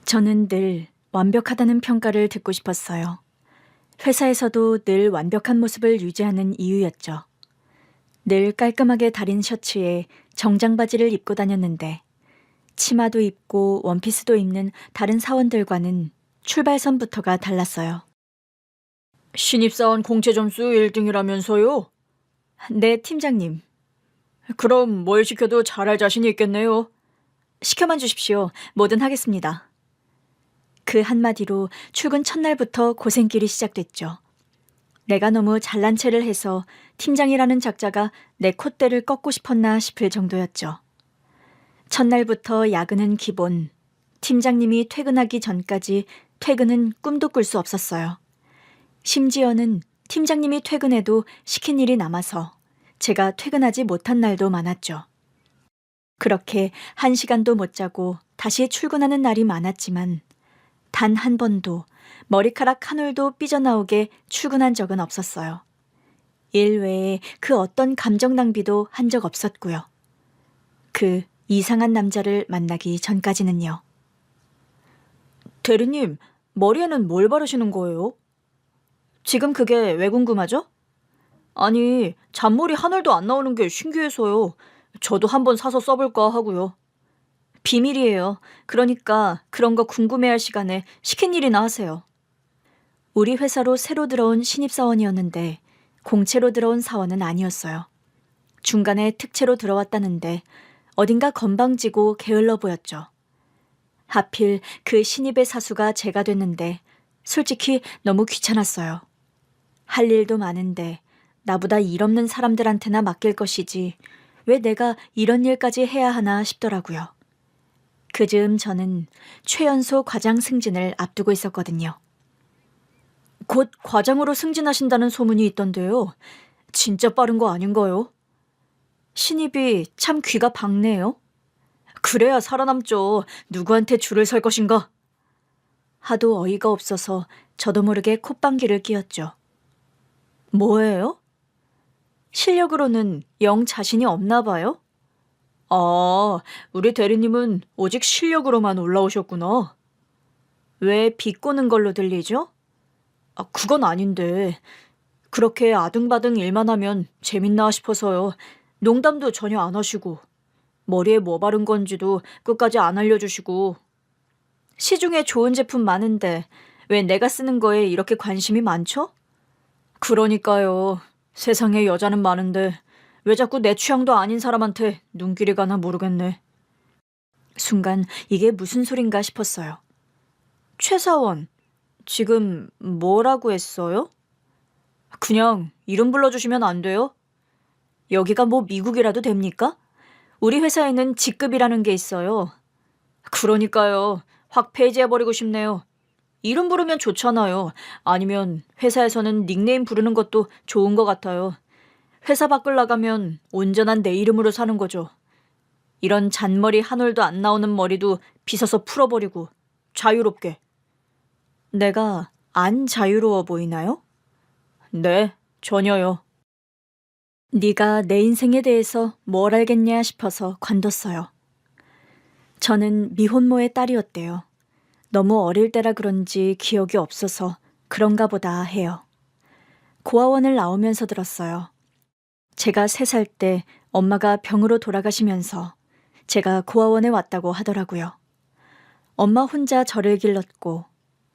저는 늘 완벽하다는 평가를 듣고 싶었어요. 회사에서도 늘 완벽한 모습을 유지하는 이유였죠. 늘 깔끔하게 다린 셔츠에 정장 바지를 입고 다녔는데 치마도 입고 원피스도 입는 다른 사원들과는 출발선부터가 달랐어요. 신입사원 공채 점수 1등이라면서요? 네, 팀장님. 그럼 뭘 시켜도 잘할 자신이 있겠네요. 시켜만 주십시오. 뭐든 하겠습니다. 그 한마디로 출근 첫날부터 고생길이 시작됐죠. 내가 너무 잘난 체를 해서 팀장이라는 작자가 내 콧대를 꺾고 싶었나 싶을 정도였죠. 첫날부터 야근은 기본, 팀장님이 퇴근하기 전까지 퇴근은 꿈도 꿀 수 없었어요. 심지어는 팀장님이 퇴근해도 시킨 일이 남아서 제가 퇴근하지 못한 날도 많았죠. 그렇게 1시간도 못 자고 다시 출근하는 날이 많았지만 단 한 번도 머리카락 한 올도 삐져나오게 출근한 적은 없었어요. 일 외에 그 어떤 감정 낭비도 한 적 없었고요. 그 이상한 남자를 만나기 전까지는요. 대리님, 머리에는 뭘 바르시는 거예요? 지금 그게 왜 궁금하죠? 아니, 잔머리 하늘도 안 나오는 게 신기해서요. 저도 한번 사서 써볼까 하고요. 비밀이에요. 그러니까 그런 거 궁금해할 시간에 시킨 일이나 하세요. 우리 회사로 새로 들어온 신입사원이었는데 공채로 들어온 사원은 아니었어요. 중간에 특채로 들어왔다는데 어딘가 건방지고 게을러 보였죠. 하필 그 신입의 사수가 제가 됐는데 솔직히 너무 귀찮았어요. 할 일도 많은데 나보다 일 없는 사람들한테나 맡길 것이지 왜 내가 이런 일까지 해야 하나 싶더라고요. 그즈음 저는 최연소 과장 승진을 앞두고 있었거든요. 곧 과장으로 승진하신다는 소문이 있던데요. 진짜 빠른 거 아닌가요? 신입이 참 귀가 밝네요. 그래야 살아남죠. 누구한테 줄을 설 것인가? 하도 어이가 없어서 저도 모르게 콧방귀를 뀌었죠. 뭐예요? 실력으로는 영 자신이 없나 봐요? 아, 우리 대리님은 오직 실력으로만 올라오셨구나. 왜 비꼬는 걸로 들리죠? 그건 아닌데. 그렇게 아등바등 일만 하면 재밌나 싶어서요. 농담도 전혀 안 하시고. 머리에 뭐 바른 건지도 끝까지 안 알려주시고. 시중에 좋은 제품 많은데 왜 내가 쓰는 거에 이렇게 관심이 많죠? 그러니까요. 세상에 여자는 많은데 왜 자꾸 내 취향도 아닌 사람한테 눈길이 가나 모르겠네. 순간 이게 무슨 소린가 싶었어요. 최 사원, 지금 뭐라고 했어요? 그냥 이름 불러주시면 안 돼요? 여기가 뭐 미국이라도 됩니까? 우리 회사에는 직급이라는 게 있어요. 그러니까요. 확 폐지해버리고 싶네요. 이름 부르면 좋잖아요. 아니면 회사에서는 닉네임 부르는 것도 좋은 것 같아요. 회사 밖을 나가면 온전한 내 이름으로 사는 거죠. 이런 잔머리 한 올도 안 나오는 머리도 빗어서 풀어버리고 자유롭게. 내가 안 자유로워 보이나요? 네, 전혀요. 네가 내 인생에 대해서 뭘 알겠냐 싶어서 관뒀어요. 저는 미혼모의 딸이었대요. 너무 어릴 때라 그런지 기억이 없어서 그런가 보다 해요. 고아원을 나오면서 들었어요. 제가 3살 때 엄마가 병으로 돌아가시면서 제가 고아원에 왔다고 하더라고요. 엄마 혼자 저를 길렀고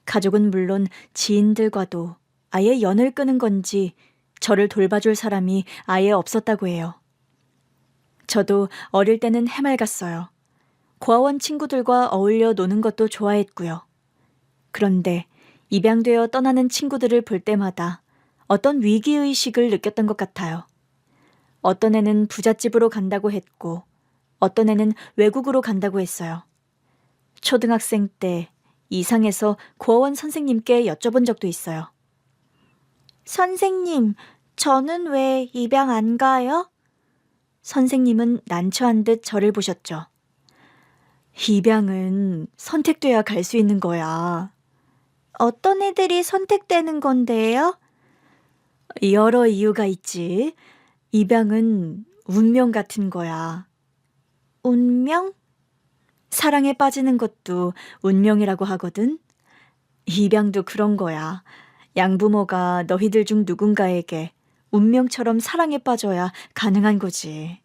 가족은 물론 지인들과도 아예 연을 끄는 건지 저를 돌봐줄 사람이 아예 없었다고 해요. 저도 어릴 때는 해맑았어요. 고아원 친구들과 어울려 노는 것도 좋아했고요. 그런데 입양되어 떠나는 친구들을 볼 때마다 어떤 위기의식을 느꼈던 것 같아요. 어떤 애는 부잣집으로 간다고 했고 어떤 애는 외국으로 간다고 했어요. 초등학생 때 이상해서 고아원 선생님께 여쭤본 적도 있어요. 선생님, 저는 왜 입양 안 가요? 선생님은 난처한 듯 저를 보셨죠. 입양은 선택돼야 갈 수 있는 거야. 어떤 애들이 선택되는 건데요? 여러 이유가 있지. 입양은 운명 같은 거야. 운명? 사랑에 빠지는 것도 운명이라고 하거든. 입양도 그런 거야. 양부모가 너희들 중 누군가에게 운명처럼 사랑에 빠져야 가능한 거지.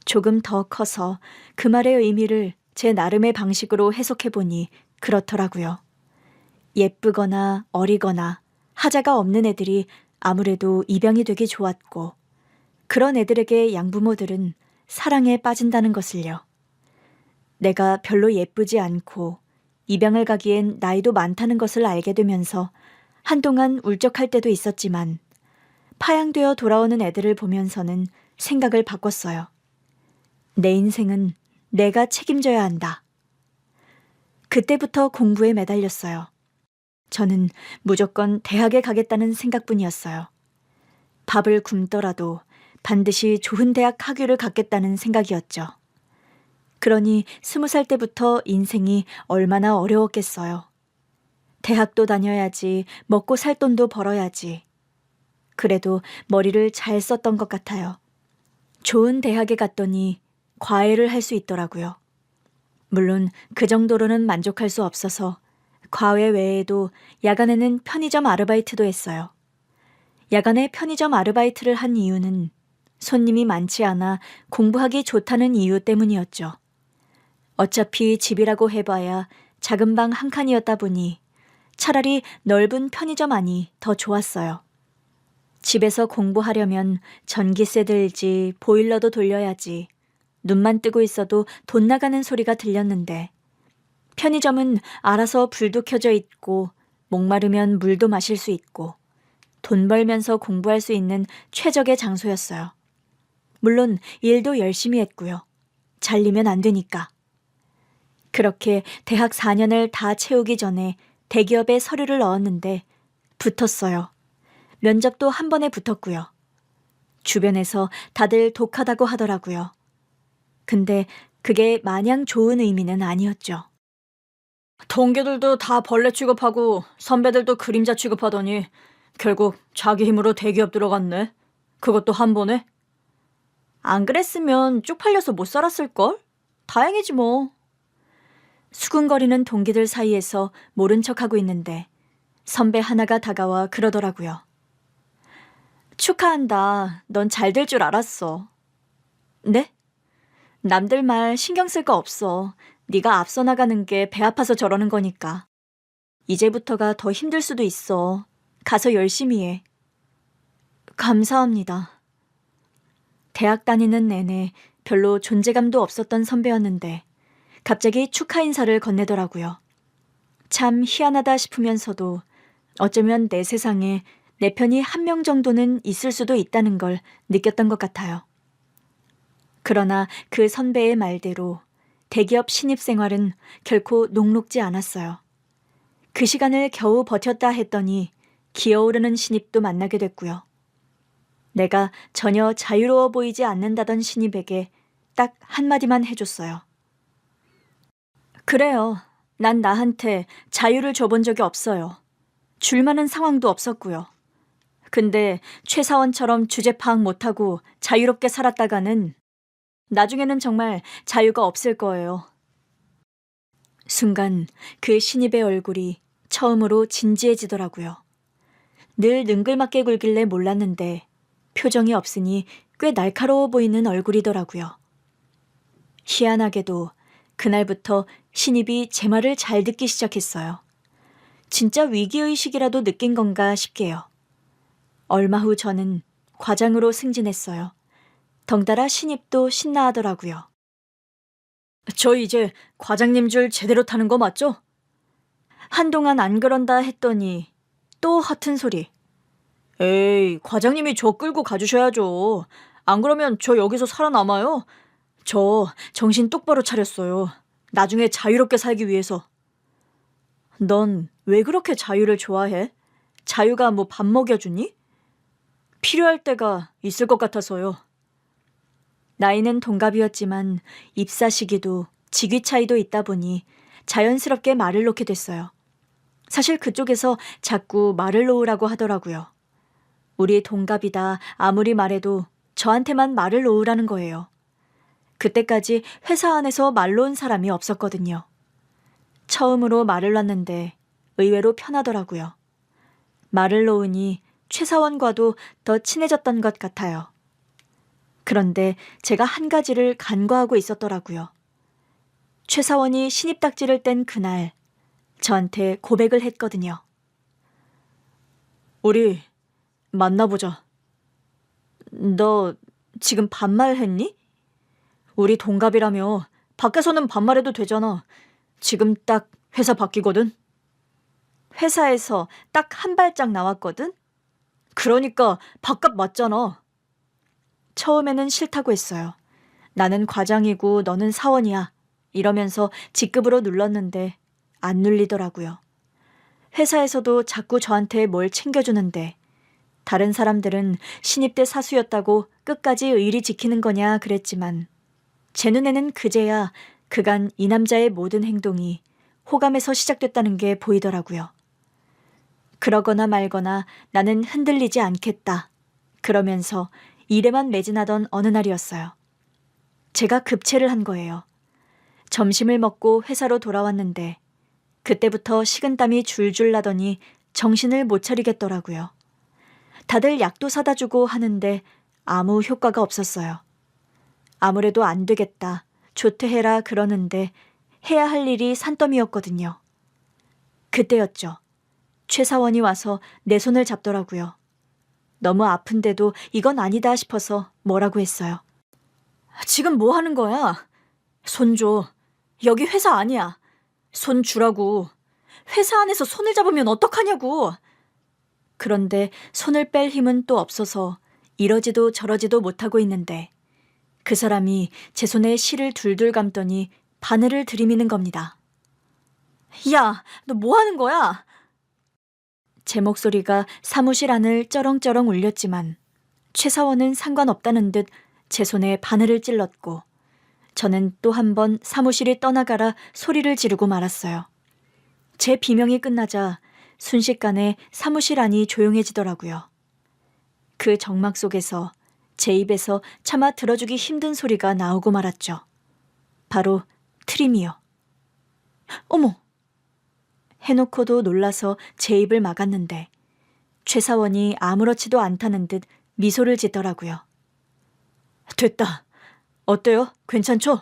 조금 더 커서 그 말의 의미를 제 나름의 방식으로 해석해보니 그렇더라고요. 예쁘거나 어리거나 하자가 없는 애들이 아무래도 입양이 되기 좋았고, 그런 애들에게 양부모들은 사랑에 빠진다는 것을요. 내가 별로 예쁘지 않고 입양을 가기엔 나이도 많다는 것을 알게 되면서 한동안 울적할 때도 있었지만, 파양되어 돌아오는 애들을 보면서는 생각을 바꿨어요. 내 인생은 내가 책임져야 한다. 그때부터 공부에 매달렸어요. 저는 무조건 대학에 가겠다는 생각뿐이었어요. 밥을 굶더라도 반드시 좋은 대학 학위를 갖겠다는 생각이었죠. 그러니 20살 때부터 인생이 얼마나 어려웠겠어요. 대학도 다녀야지, 먹고 살 돈도 벌어야지. 그래도 머리를 잘 썼던 것 같아요. 좋은 대학에 갔더니 과외를 할 수 있더라고요. 물론 그 정도로는 만족할 수 없어서 과외 외에도 야간에는 편의점 아르바이트도 했어요. 야간에 편의점 아르바이트를 한 이유는 손님이 많지 않아 공부하기 좋다는 이유 때문이었죠. 어차피 집이라고 해봐야 작은 방 한 칸이었다 보니 차라리 넓은 편의점 안이 더 좋았어요. 집에서 공부하려면 전기세 들지, 보일러도 돌려야지. 눈만 뜨고 있어도 돈 나가는 소리가 들렸는데, 편의점은 알아서 불도 켜져 있고 목마르면 물도 마실 수 있고 돈 벌면서 공부할 수 있는 최적의 장소였어요. 물론 일도 열심히 했고요. 잘리면 안 되니까. 그렇게 대학 4년을 다 채우기 전에 대기업에 서류를 넣었는데 붙었어요. 면접도 한 번에 붙었고요. 주변에서 다들 독하다고 하더라고요. 근데 그게 마냥 좋은 의미는 아니었죠. 동기들도 다 벌레 취급하고 선배들도 그림자 취급하더니 결국 자기 힘으로 대기업 들어갔네. 그것도 한 번에. 안 그랬으면 쪽팔려서 못 살았을걸? 다행이지 뭐. 수군거리는 동기들 사이에서 모른 척하고 있는데 선배 하나가 다가와 그러더라고요. 축하한다. 넌 잘 될 줄 알았어. 네? 남들 말 신경 쓸 거 없어. 네가 앞서 나가는 게 배 아파서 저러는 거니까. 이제부터가 더 힘들 수도 있어. 가서 열심히 해. 감사합니다. 대학 다니는 내내 별로 존재감도 없었던 선배였는데 갑자기 축하 인사를 건네더라고요. 참 희한하다 싶으면서도 어쩌면 내 세상에 내 편이 한 명 정도는 있을 수도 있다는 걸 느꼈던 것 같아요. 그러나 그 선배의 말대로 대기업 신입 생활은 결코 녹록지 않았어요. 그 시간을 겨우 버텼다 했더니 기어오르는 신입도 만나게 됐고요. 내가 전혀 자유로워 보이지 않는다던 신입에게 딱 한마디만 해줬어요. 그래요. 난 나한테 자유를 줘본 적이 없어요. 줄 만한 상황도 없었고요. 근데 최 사원처럼 주제 파악 못하고 자유롭게 살았다가는 나중에는 정말 자유가 없을 거예요. 순간 그 신입의 얼굴이 처음으로 진지해지더라고요. 늘 능글맞게 굴길래 몰랐는데 표정이 없으니 꽤 날카로워 보이는 얼굴이더라고요. 희한하게도 그날부터 신입이 제 말을 잘 듣기 시작했어요. 진짜 위기의식이라도 느낀 건가 싶게요. 얼마 후 저는 과장으로 승진했어요. 덩달아 신입도 신나하더라고요. 저 이제 과장님 줄 제대로 타는 거 맞죠? 한동안 안 그런다 했더니 또 허튼 소리. 에이, 과장님이 저 끌고 가주셔야죠. 안 그러면 저 여기서 살아남아요. 저 정신 똑바로 차렸어요. 나중에 자유롭게 살기 위해서. 넌 왜 그렇게 자유를 좋아해? 자유가 뭐 밥 먹여주니? 필요할 때가 있을 것 같아서요. 나이는 동갑이었지만 입사 시기도 직위 차이도 있다 보니 자연스럽게 말을 놓게 됐어요. 사실 그쪽에서 자꾸 말을 놓으라고 하더라고요. 우리 동갑이다 아무리 말해도 저한테만 말을 놓으라는 거예요. 그때까지 회사 안에서 말로 온 사람이 없었거든요. 처음으로 말을 놨는데 의외로 편하더라고요. 말을 놓으니 최 사원과도 더 친해졌던 것 같아요. 그런데 제가 한 가지를 간과하고 있었더라고요. 최 사원이 신입 딱지를 뗀 그날 저한테 고백을 했거든요. 우리 만나보자. 너 지금 반말했니? 우리 동갑이라며 밖에서는 반말해도 되잖아. 지금 딱 회사 바뀌거든. 회사에서 딱 한 발짝 나왔거든? 그러니까 바깥 맞잖아. 처음에는 싫다고 했어요. 나는 과장이고 너는 사원이야. 이러면서 직급으로 눌렀는데 안 눌리더라고요. 회사에서도 자꾸 저한테 뭘 챙겨주는데 다른 사람들은 신입 때 사수였다고 끝까지 의리 지키는 거냐 그랬지만 제 눈에는 그제야 그간 이 남자의 모든 행동이 호감에서 시작됐다는 게 보이더라고요. 그러거나 말거나 나는 흔들리지 않겠다. 그러면서 일에만 매진하던 어느 날이었어요. 제가 급체를 한 거예요. 점심을 먹고 회사로 돌아왔는데 그때부터 식은땀이 줄줄 나더니 정신을 못 차리겠더라고요. 다들 약도 사다 주고 하는데 아무 효과가 없었어요. 아무래도 안 되겠다. 조퇴해라 그러는데 해야 할 일이 산더미였거든요. 그때였죠. 최 사원이 와서 내 손을 잡더라고요. 너무 아픈데도 이건 아니다 싶어서 뭐라고 했어요. 지금 뭐 하는 거야? 손 줘. 여기 회사 아니야. 손 주라고. 회사 안에서 손을 잡으면 어떡하냐고. 그런데 손을 뺄 힘은 또 없어서 이러지도 저러지도 못하고 있는데 그 사람이 제 손에 실을 둘둘 감더니 바늘을 들이미는 겁니다. 야, 너 뭐 하는 거야? 제 목소리가 사무실 안을 쩌렁쩌렁 울렸지만 최 사원은 상관없다는 듯 제 손에 바늘을 찔렀고 저는 또 한 번 사무실이 떠나가라 소리를 지르고 말았어요. 제 비명이 끝나자 순식간에 사무실 안이 조용해지더라고요. 그 정막 속에서 제 입에서 차마 들어주기 힘든 소리가 나오고 말았죠. 바로 트림이요. 어머! 해놓고도 놀라서 제 입을 막았는데 최 사원이 아무렇지도 않다는 듯 미소를 짓더라고요. 됐다. 어때요? 괜찮죠?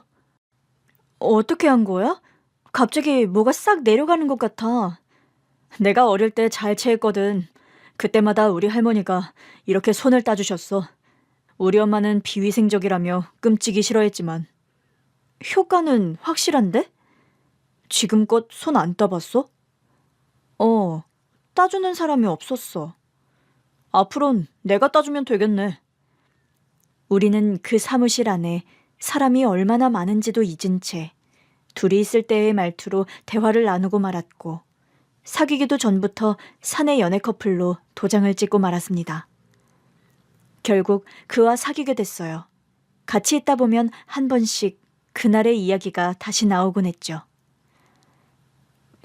어떻게 한 거야? 갑자기 뭐가 싹 내려가는 것 같아. 내가 어릴 때 잘 체했거든. 그때마다 우리 할머니가 이렇게 손을 따주셨어. 우리 엄마는 비위생적이라며 끔찍이 싫어했지만 효과는 확실한데? 지금껏 손 안 따봤어? 따주는 사람이 없었어. 앞으론 내가 따주면 되겠네. 우리는 그 사무실 안에 사람이 얼마나 많은지도 잊은 채 둘이 있을 때의 말투로 대화를 나누고 말았고 사귀기도 전부터 사내 연애 커플로 도장을 찍고 말았습니다. 결국 그와 사귀게 됐어요. 같이 있다 보면 한 번씩 그날의 이야기가 다시 나오곤 했죠.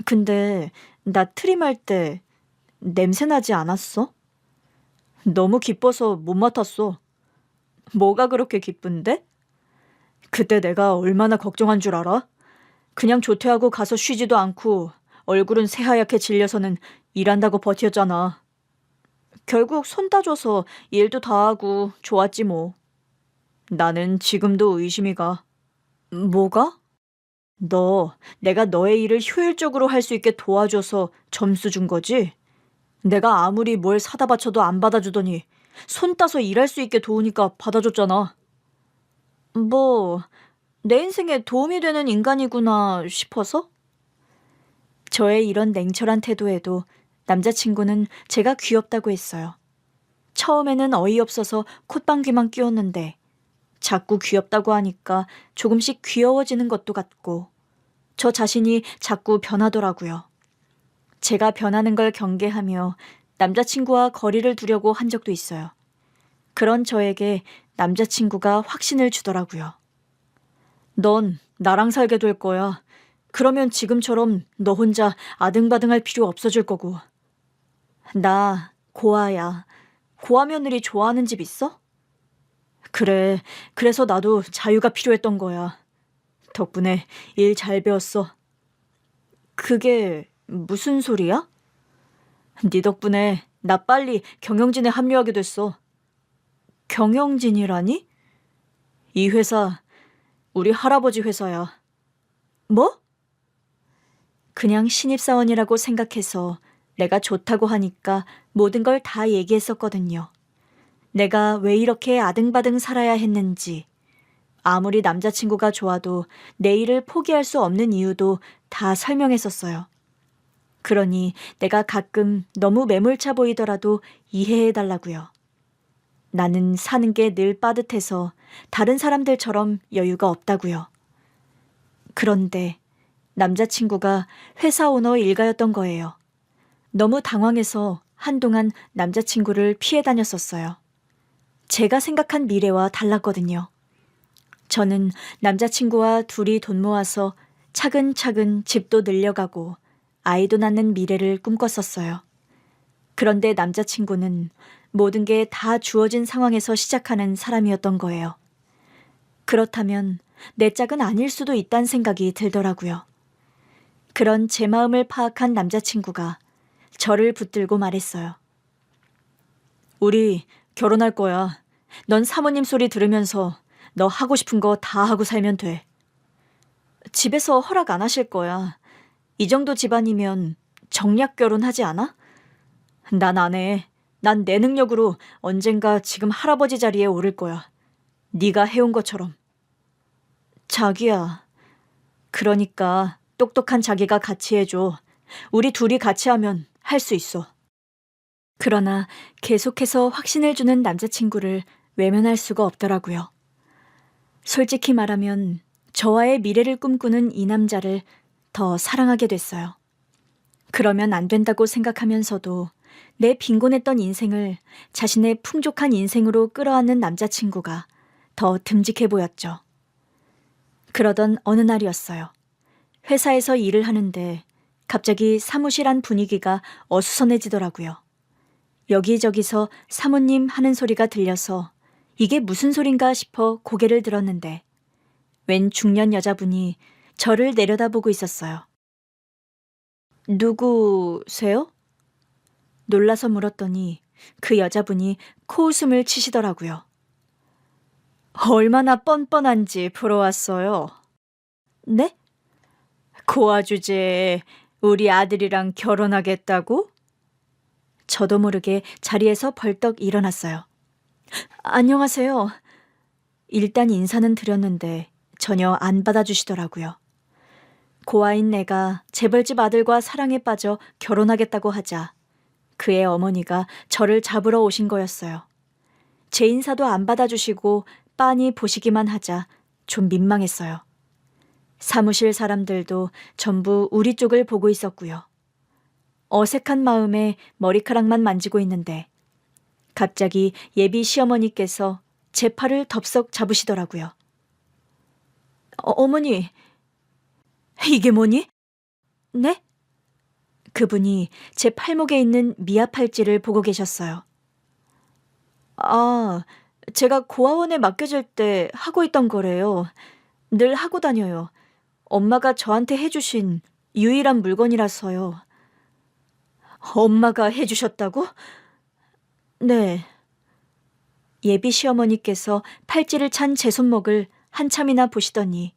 근데 나 트림할 때 냄새 나지 않았어? 너무 기뻐서 못 맡았어. 뭐가 그렇게 기쁜데? 그때 내가 얼마나 걱정한 줄 알아? 그냥 조퇴하고 가서 쉬지도 않고 얼굴은 새하얗게 질려서는 일한다고 버텼잖아. 결국 손 따줘서 일도 다 하고 좋았지 뭐. 나는 지금도 의심이 가. 뭐가? 내가 너의 일을 효율적으로 할 수 있게 도와줘서 점수 준 거지? 내가 아무리 뭘 사다 바쳐도 안 받아주더니 손 따서 일할 수 있게 도우니까 받아줬잖아. 내 인생에 도움이 되는 인간이구나 싶어서? 저의 이런 냉철한 태도에도 남자친구는 제가 귀엽다고 했어요. 처음에는 어이없어서 콧방귀만 뀌었는데 자꾸 귀엽다고 하니까 조금씩 귀여워지는 것도 같고 저 자신이 자꾸 변하더라고요. 제가 변하는 걸 경계하며 남자친구와 거리를 두려고 한 적도 있어요. 그런 저에게 남자친구가 확신을 주더라고요. 넌 나랑 살게 될 거야. 그러면 지금처럼 너 혼자 아등바등할 필요 없어질 거고. 나 고아야. 고아 며느리 좋아하는 집 있어? 그래, 그래서 나도 자유가 필요했던 거야. 덕분에 일 잘 배웠어. 그게 무슨 소리야? 네 덕분에 나 빨리 경영진에 합류하게 됐어. 경영진이라니? 이 회사, 우리 할아버지 회사야. 뭐? 그냥 신입사원이라고 생각해서 내가 좋다고 하니까 모든 걸 다 얘기했었거든요. 내가 왜 이렇게 아등바등 살아야 했는지, 아무리 남자친구가 좋아도 내 일을 포기할 수 없는 이유도 다 설명했었어요. 그러니 내가 가끔 너무 매몰차 보이더라도 이해해달라고요. 나는 사는 게 늘 빠듯해서 다른 사람들처럼 여유가 없다고요. 그런데 남자친구가 회사 오너 일가였던 거예요. 너무 당황해서 한동안 남자친구를 피해 다녔었어요. 제가 생각한 미래와 달랐거든요. 저는 남자친구와 둘이 돈 모아서 차근차근 집도 늘려가고 아이도 낳는 미래를 꿈꿨었어요. 그런데 남자친구는 모든 게 다 주어진 상황에서 시작하는 사람이었던 거예요. 그렇다면 내 짝은 아닐 수도 있다는 생각이 들더라고요. 그런 제 마음을 파악한 남자친구가 저를 붙들고 말했어요. 우리 결혼할 거야. 넌 사모님 소리 들으면서 너 하고 싶은 거 다 하고 살면 돼. 집에서 허락 안 하실 거야. 이 정도 집안이면 정략 결혼하지 않아? 난 안 해. 난 내 능력으로 언젠가 지금 할아버지 자리에 오를 거야. 네가 해온 것처럼. 자기야. 그러니까 똑똑한 자기가 같이 해줘. 우리 둘이 같이 하면 할 수 있어. 그러나 계속해서 확신을 주는 남자친구를 외면할 수가 없더라고요. 솔직히 말하면 저와의 미래를 꿈꾸는 이 남자를 더 사랑하게 됐어요. 그러면 안 된다고 생각하면서도 내 빈곤했던 인생을 자신의 풍족한 인생으로 끌어안는 남자친구가 더 듬직해 보였죠. 그러던 어느 날이었어요. 회사에서 일을 하는데 갑자기 사무실 안 분위기가 어수선해지더라고요. 여기저기서 사모님 하는 소리가 들려서 이게 무슨 소린가 싶어 고개를 들었는데 웬 중년 여자분이 저를 내려다보고 있었어요. 누구세요? 놀라서 물었더니 그 여자분이 코웃음을 치시더라고요. 얼마나 뻔뻔한지 보러 왔어요. 네? 고아 주제에 우리 아들이랑 결혼하겠다고? 저도 모르게 자리에서 벌떡 일어났어요. 안녕하세요. 일단 인사는 드렸는데 전혀 안 받아주시더라고요. 고아인 내가 재벌집 아들과 사랑에 빠져 결혼하겠다고 하자 그의 어머니가 저를 잡으러 오신 거였어요. 제 인사도 안 받아주시고 빤히 보시기만 하자 좀 민망했어요. 사무실 사람들도 전부 우리 쪽을 보고 있었고요. 어색한 마음에 머리카락만 만지고 있는데 갑자기 예비 시어머니께서 제 팔을 덥석 잡으시더라고요. 어머니, 이게 뭐니? 네? 그분이 제 팔목에 있는 미아 팔찌를 보고 계셨어요. 아, 제가 고아원에 맡겨질 때 하고 있던 거래요. 늘 하고 다녀요. 엄마가 저한테 해주신 유일한 물건이라서요. 엄마가 해주셨다고? 네. 예비 시어머니께서 팔찌를 찬 제 손목을 한참이나 보시더니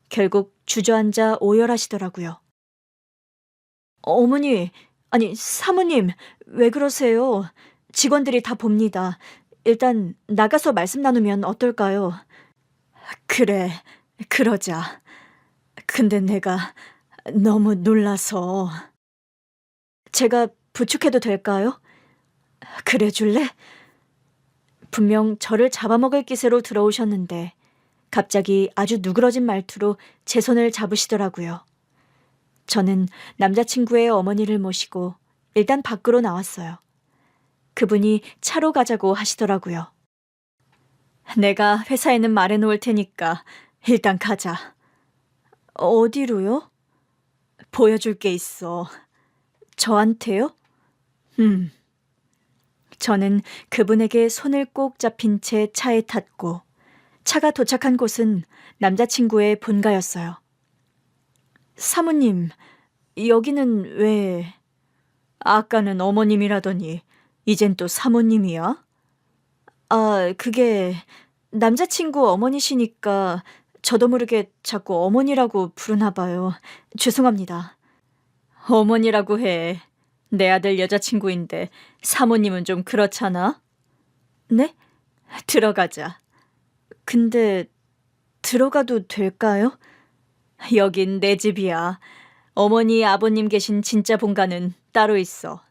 결국 주저앉아 오열하시더라고요. 어머니, 아니 사모님, 왜 그러세요? 직원들이 다 봅니다. 일단 나가서 말씀 나누면 어떨까요? 그래, 그러자. 근데 내가 너무 놀라서. 제가 부축해도 될까요? 그래 줄래? 분명 저를 잡아먹을 기세로 들어오셨는데 갑자기 아주 누그러진 말투로 제 손을 잡으시더라고요. 저는 남자친구의 어머니를 모시고 일단 밖으로 나왔어요. 그분이 차로 가자고 하시더라고요. 내가 회사에는 말해놓을 테니까 일단 가자. 어디로요? 보여줄 게 있어. 저한테요? 저는 그분에게 손을 꼭 잡힌 채 차에 탔고 차가 도착한 곳은 남자친구의 본가였어요. 사모님, 여기는 왜... 아까는 어머님이라더니 이젠 또 사모님이야? 아, 그게 남자친구 어머니시니까 저도 모르게 자꾸 어머니라고 부르나 봐요. 죄송합니다. 어머니라고 해. 내 아들 여자친구인데 사모님은 좀 그렇잖아? 네? 들어가자. 근데 들어가도 될까요? 여긴 내 집이야. 어머니, 아버님 계신 진짜 본가는 따로 있어.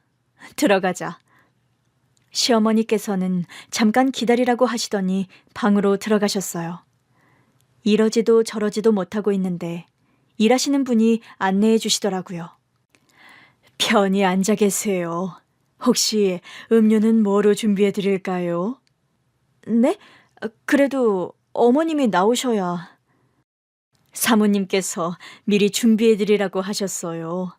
들어가자. 시어머니께서는 잠깐 기다리라고 하시더니 방으로 들어가셨어요. 이러지도 저러지도 못하고 있는데 일하시는 분이 안내해 주시더라고요. 편히 앉아 계세요. 혹시 음료는 뭐로 준비해 드릴까요? 네? 그래도 어머님이 나오셔야. 사모님께서 미리 준비해 드리라고 하셨어요.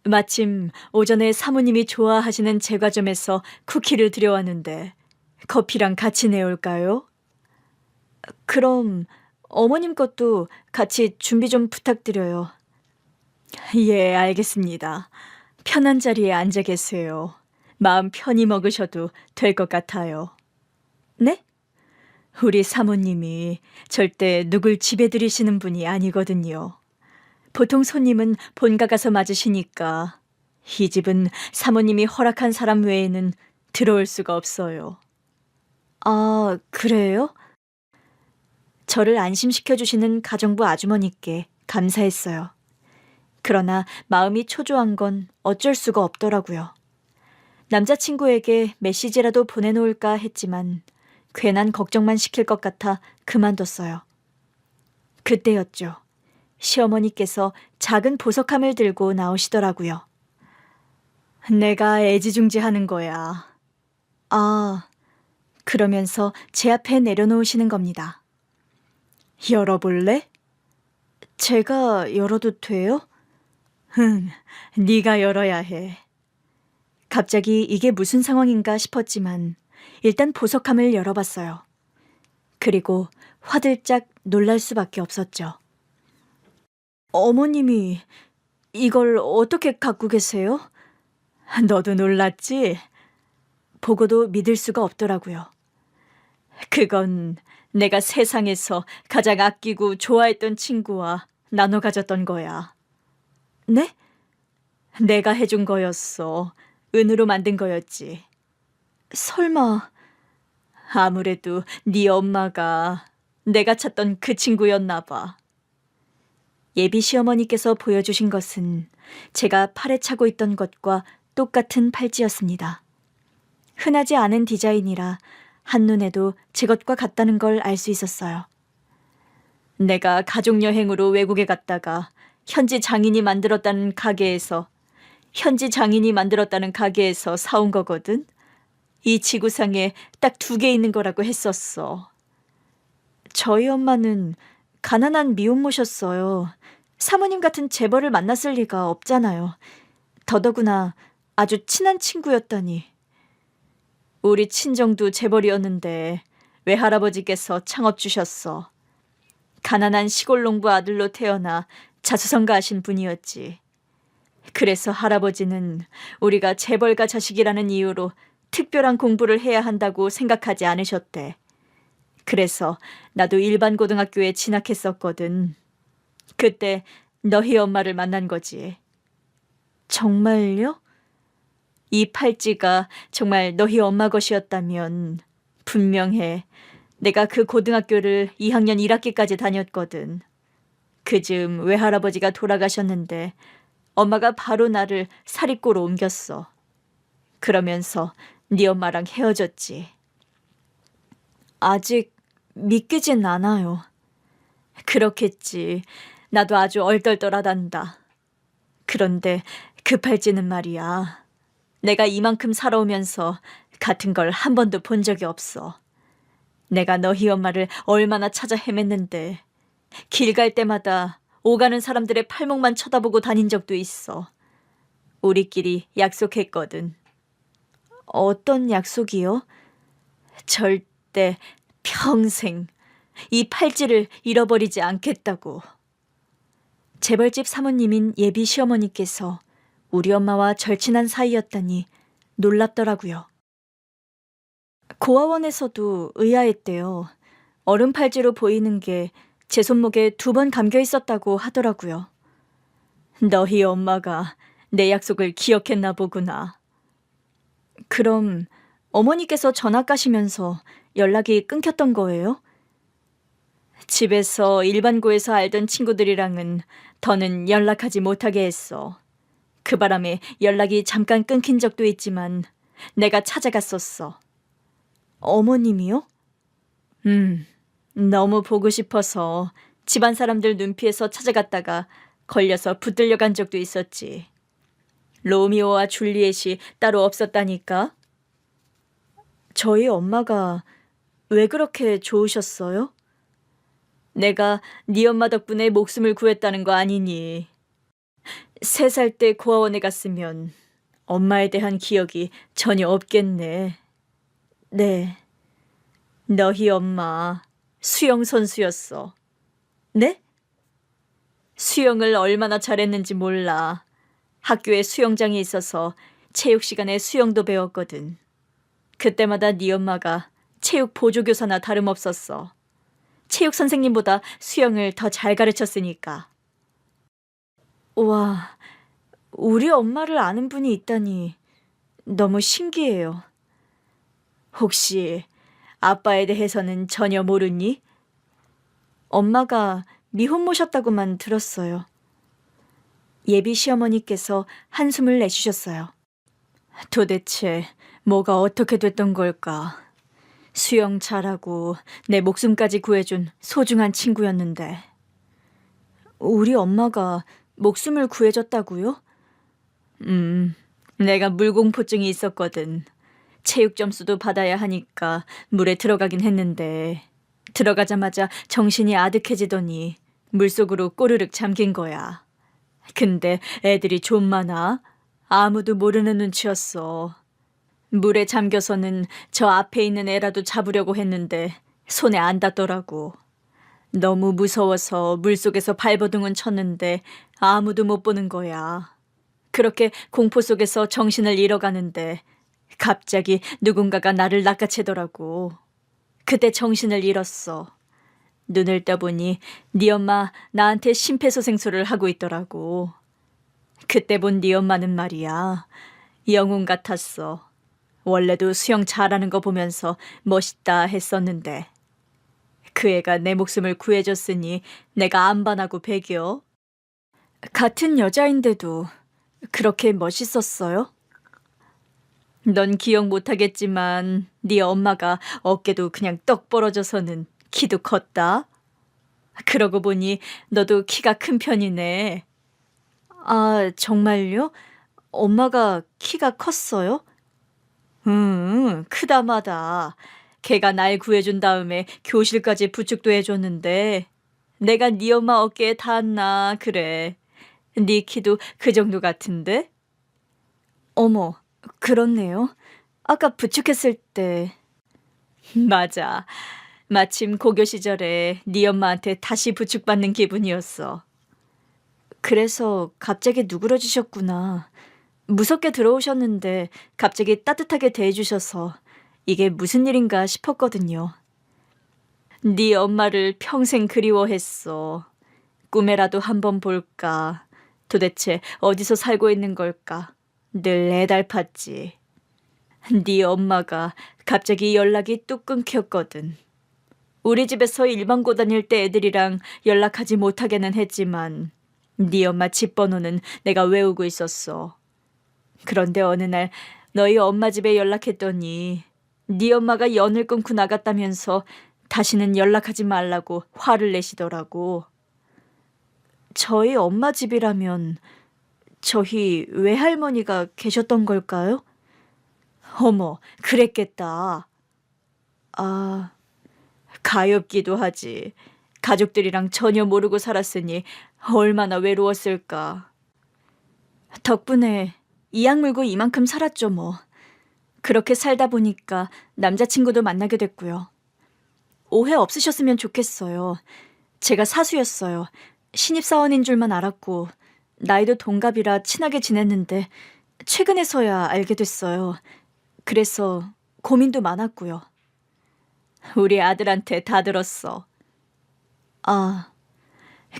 마침 오전에 사모님이 좋아하시는 제과점에서 쿠키를 들여왔는데 커피랑 같이 내올까요? 그럼 어머님 것도 같이 준비 좀 부탁드려요. 예, 알겠습니다. 편한 자리에 앉아 계세요. 마음 편히 먹으셔도 될 것 같아요. 네? 우리 사모님이 절대 누굴 집에 들이시는 분이 아니거든요. 보통 손님은 본가 가서 맞으시니까 이 집은 사모님이 허락한 사람 외에는 들어올 수가 없어요. 아, 그래요? 저를 안심시켜 주시는 가정부 아주머니께 감사했어요. 그러나 마음이 초조한 건 어쩔 수가 없더라고요. 남자친구에게 메시지라도 보내놓을까 했지만 괜한 걱정만 시킬 것 같아 그만뒀어요. 그때였죠. 시어머니께서 작은 보석함을 들고 나오시더라고요. 내가 애지중지하는 거야. 아, 그러면서 제 앞에 내려놓으시는 겁니다. 열어볼래? 제가 열어도 돼요? 네가 열어야 해. 갑자기 이게 무슨 상황인가 싶었지만 일단 보석함을 열어봤어요. 그리고 화들짝 놀랄 수밖에 없었죠. 어머님이 이걸 어떻게 갖고 계세요? 너도 놀랐지? 보고도 믿을 수가 없더라고요. 그건 내가 세상에서 가장 아끼고 좋아했던 친구와 나눠 가졌던 거야. 네? 내가 해준 거였어. 은으로 만든 거였지. 설마... 아무래도 네 엄마가 내가 찾던 그 친구였나 봐. 예비 시어머니께서 보여주신 것은 제가 팔에 차고 있던 것과 똑같은 팔찌였습니다. 흔하지 않은 디자인이라 한눈에도 제 것과 같다는 걸 알 수 있었어요. 내가 가족여행으로 외국에 갔다가 현지 장인이 만들었다는 가게에서 사온 거거든. 이 지구상에 딱 2개 있는 거라고 했었어. 저희 엄마는 가난한 미혼모셨어요. 사모님 같은 재벌을 만났을 리가 없잖아요. 더더구나 아주 친한 친구였다니. 우리 친정도 재벌이었는데 외할아버지께서 창업 주셨어. 가난한 시골 농부 아들로 태어나 자수성가하신 분이었지. 그래서 할아버지는 우리가 재벌가 자식이라는 이유로 특별한 공부를 해야 한다고 생각하지 않으셨대. 그래서 나도 일반 고등학교에 진학했었거든. 그때 너희 엄마를 만난 거지. 정말요? 이 팔찌가 정말 너희 엄마 것이었다면 분명해. 내가 그 고등학교를 2학년 1학기까지 다녔거든. 그즈음 외할아버지가 돌아가셨는데 엄마가 바로 나를 사립고로 옮겼어. 그러면서 네 엄마랑 헤어졌지. 아직 믿기진 않아요. 그렇겠지. 나도 아주 얼떨떨하단다. 그런데 그 팔찌는 말이야. 내가 이만큼 살아오면서 같은 걸 한 번도 본 적이 없어. 내가 너희 엄마를 얼마나 찾아 헤맸는데 길 갈 때마다 오가는 사람들의 팔목만 쳐다보고 다닌 적도 있어. 우리끼리 약속했거든. 어떤 약속이요? 절대 평생 이 팔찌를 잃어버리지 않겠다고. 재벌집 사모님인 예비 시어머니께서 우리 엄마와 절친한 사이였다니 놀랍더라고요. 고아원에서도 의아했대요. 어른 팔찌로 보이는 게 제 손목에 2번 감겨 있었다고 하더라고요. 너희 엄마가 내 약속을 기억했나 보구나. 그럼 어머니께서 전학 가시면서 연락이 끊겼던 거예요? 집에서 일반고에서 알던 친구들이랑은 더는 연락하지 못하게 했어. 그 바람에 연락이 잠깐 끊긴 적도 있지만 내가 찾아갔었어. 어머님이요? 너무 보고 싶어서 집안 사람들 눈피해서 찾아갔다가 걸려서 붙들려 간 적도 있었지. 로미오와 줄리엣이 따로 없었다니까. 저희 엄마가 왜 그렇게 좋으셨어요? 내가 네 엄마 덕분에 목숨을 구했다는 거 아니니. 3살 때 고아원에 갔으면 엄마에 대한 기억이 전혀 없겠네. 네. 너희 엄마 수영 선수였어. 네? 수영을 얼마나 잘했는지 몰라. 학교에 수영장이 있어서 체육 시간에 수영도 배웠거든. 그때마다 네 엄마가 체육 보조교사나 다름없었어. 체육 선생님보다 수영을 더 잘 가르쳤으니까. 와, 우리 엄마를 아는 분이 있다니 너무 신기해요. 혹시 아빠에 대해서는 전혀 모르니? 엄마가 미혼모셨다고만 들었어요. 예비 시어머니께서 한숨을 내쉬셨어요. 도대체 뭐가 어떻게 됐던 걸까? 수영 잘하고 내 목숨까지 구해준 소중한 친구였는데. 우리 엄마가 목숨을 구해줬다고요? 내가 물공포증이 있었거든. 체육 점수도 받아야 하니까 물에 들어가긴 했는데 들어가자마자 정신이 아득해지더니 물속으로 꼬르륵 잠긴 거야. 근데 애들이 좀 많아. 아무도 모르는 눈치였어. 물에 잠겨서는 저 앞에 있는 애라도 잡으려고 했는데 손에 안 닿더라고. 너무 무서워서 물속에서 발버둥은 쳤는데 아무도 못 보는 거야. 그렇게 공포 속에서 정신을 잃어가는데 갑자기 누군가가 나를 낚아채더라고. 그때 정신을 잃었어. 눈을 떠보니 네 엄마 나한테 심폐소생술을 하고 있더라고. 그때 본 네 엄마는 말이야. 영웅 같았어. 원래도 수영 잘하는 거 보면서 멋있다 했었는데 그 애가 내 목숨을 구해줬으니 내가 안 반하고 배겨. 같은 여자인데도 그렇게 멋있었어요? 넌 기억 못하겠지만 네 엄마가 어깨도 그냥 떡 벌어져서는 키도 컸다. 그러고 보니 너도 키가 큰 편이네. 아, 정말요? 엄마가 키가 컸어요? 크다마다. 걔가 날 구해준 다음에 교실까지 부축도 해줬는데 내가 네 엄마 어깨에 닿았나 그래. 네 키도 그 정도 같은데? 어머, 그렇네요. 아까 부축했을 때. 맞아. 마침 고교 시절에 네 엄마한테 다시 부축받는 기분이었어. 그래서 갑자기 누그러지셨구나. 무섭게 들어오셨는데 갑자기 따뜻하게 대해주셔서 이게 무슨 일인가 싶었거든요. 네 엄마를 평생 그리워했어. 꿈에라도 한번 볼까. 도대체 어디서 살고 있는 걸까. 늘 애달팠지. 네 엄마가 갑자기 연락이 뚝 끊겼거든. 우리 집에서 일반고 다닐 때 애들이랑 연락하지 못하게는 했지만 네 엄마 집 번호는 내가 외우고 있었어. 그런데 어느 날 너희 엄마 집에 연락했더니 네 엄마가 연을 끊고 나갔다면서 다시는 연락하지 말라고 화를 내시더라고. 저희 엄마 집이라면 저희 외할머니가 계셨던 걸까요? 어머, 그랬겠다. 아, 가엾기도 하지. 가족들이랑 전혀 모르고 살았으니 얼마나 외로웠을까. 덕분에 이악 물고 이만큼 살았죠 뭐. 그렇게 살다 보니까 남자친구도 만나게 됐고요. 오해 없으셨으면 좋겠어요. 제가 사수였어요. 신입사원인 줄만 알았고 나이도 동갑이라 친하게 지냈는데 최근에서야 알게 됐어요. 그래서 고민도 많았고요. 우리 아들한테 다 들었어. 아,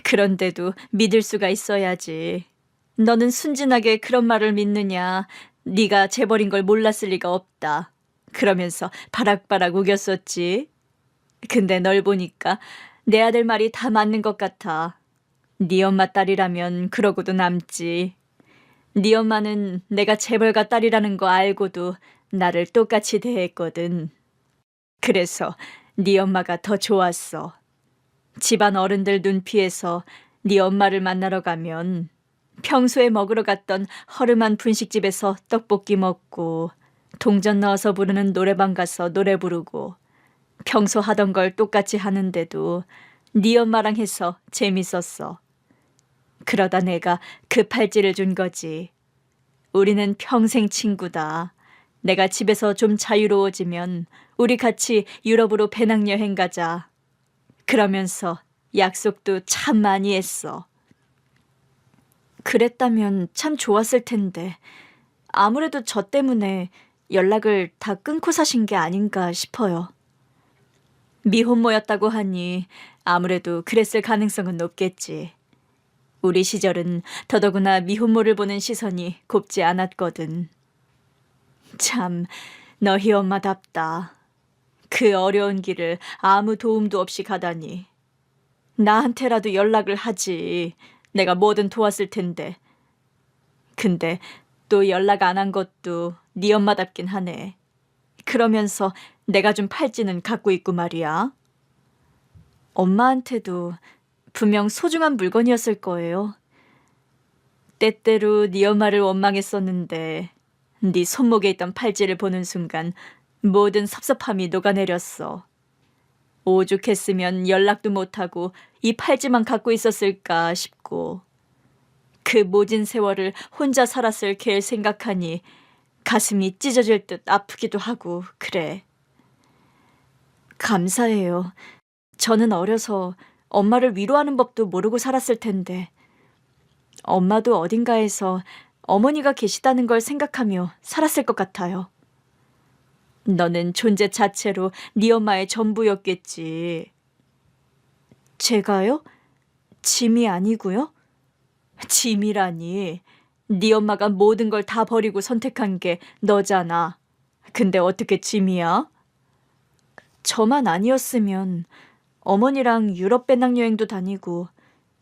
그런데도 믿을 수가 있어야지. 너는 순진하게 그런 말을 믿느냐. 네가 재벌인 걸 몰랐을 리가 없다. 그러면서 바락바락 우겼었지. 근데 널 보니까 내 아들 말이 다 맞는 것 같아. 네 엄마 딸이라면 그러고도 남지. 네 엄마는 내가 재벌가 딸이라는 거 알고도 나를 똑같이 대했거든. 그래서 네 엄마가 더 좋았어. 집안 어른들 눈피해서 네 엄마를 만나러 가면 평소에 먹으러 갔던 허름한 분식집에서 떡볶이 먹고 동전 넣어서 부르는 노래방 가서 노래 부르고 평소 하던 걸 똑같이 하는데도 네 엄마랑 해서 재밌었어. 그러다 내가 그 팔찌를 준 거지. 우리는 평생 친구다. 내가 집에서 좀 자유로워지면 우리 같이 유럽으로 배낭여행 가자. 그러면서 약속도 참 많이 했어. 그랬다면 참 좋았을 텐데 아무래도 저 때문에 연락을 다 끊고 사신 게 아닌가 싶어요. 미혼모였다고 하니 아무래도 그랬을 가능성은 높겠지. 우리 시절은 더더구나 미혼모를 보는 시선이 곱지 않았거든. 참, 너희 엄마답다. 그 어려운 길을 아무 도움도 없이 가다니. 나한테라도 연락을 하지. 내가 뭐든 도왔을 텐데. 근데 또 연락 안 한 것도 네 엄마답긴 하네. 그러면서 내가 준 팔찌는 갖고 있고 말이야. 엄마한테도 분명 소중한 물건이었을 거예요. 때때로 네 엄마를 원망했었는데 네 손목에 있던 팔찌를 보는 순간 모든 섭섭함이 녹아내렸어. 오죽했으면 연락도 못하고 이 팔찌만 갖고 있었을까 싶고 그 모진 세월을 혼자 살았을 걔를 생각하니 가슴이 찢어질 듯 아프기도 하고 그래. 감사해요. 저는 어려서 엄마를 위로하는 법도 모르고 살았을 텐데 엄마도 어딘가에서 어머니가 계시다는 걸 생각하며 살았을 것 같아요. 너는 존재 자체로 네 엄마의 전부였겠지. 제가요? 짐이 아니고요? 짐이라니. 네 엄마가 모든 걸 다 버리고 선택한 게 너잖아. 근데 어떻게 짐이야? 저만 아니었으면 어머니랑 유럽 배낭여행도 다니고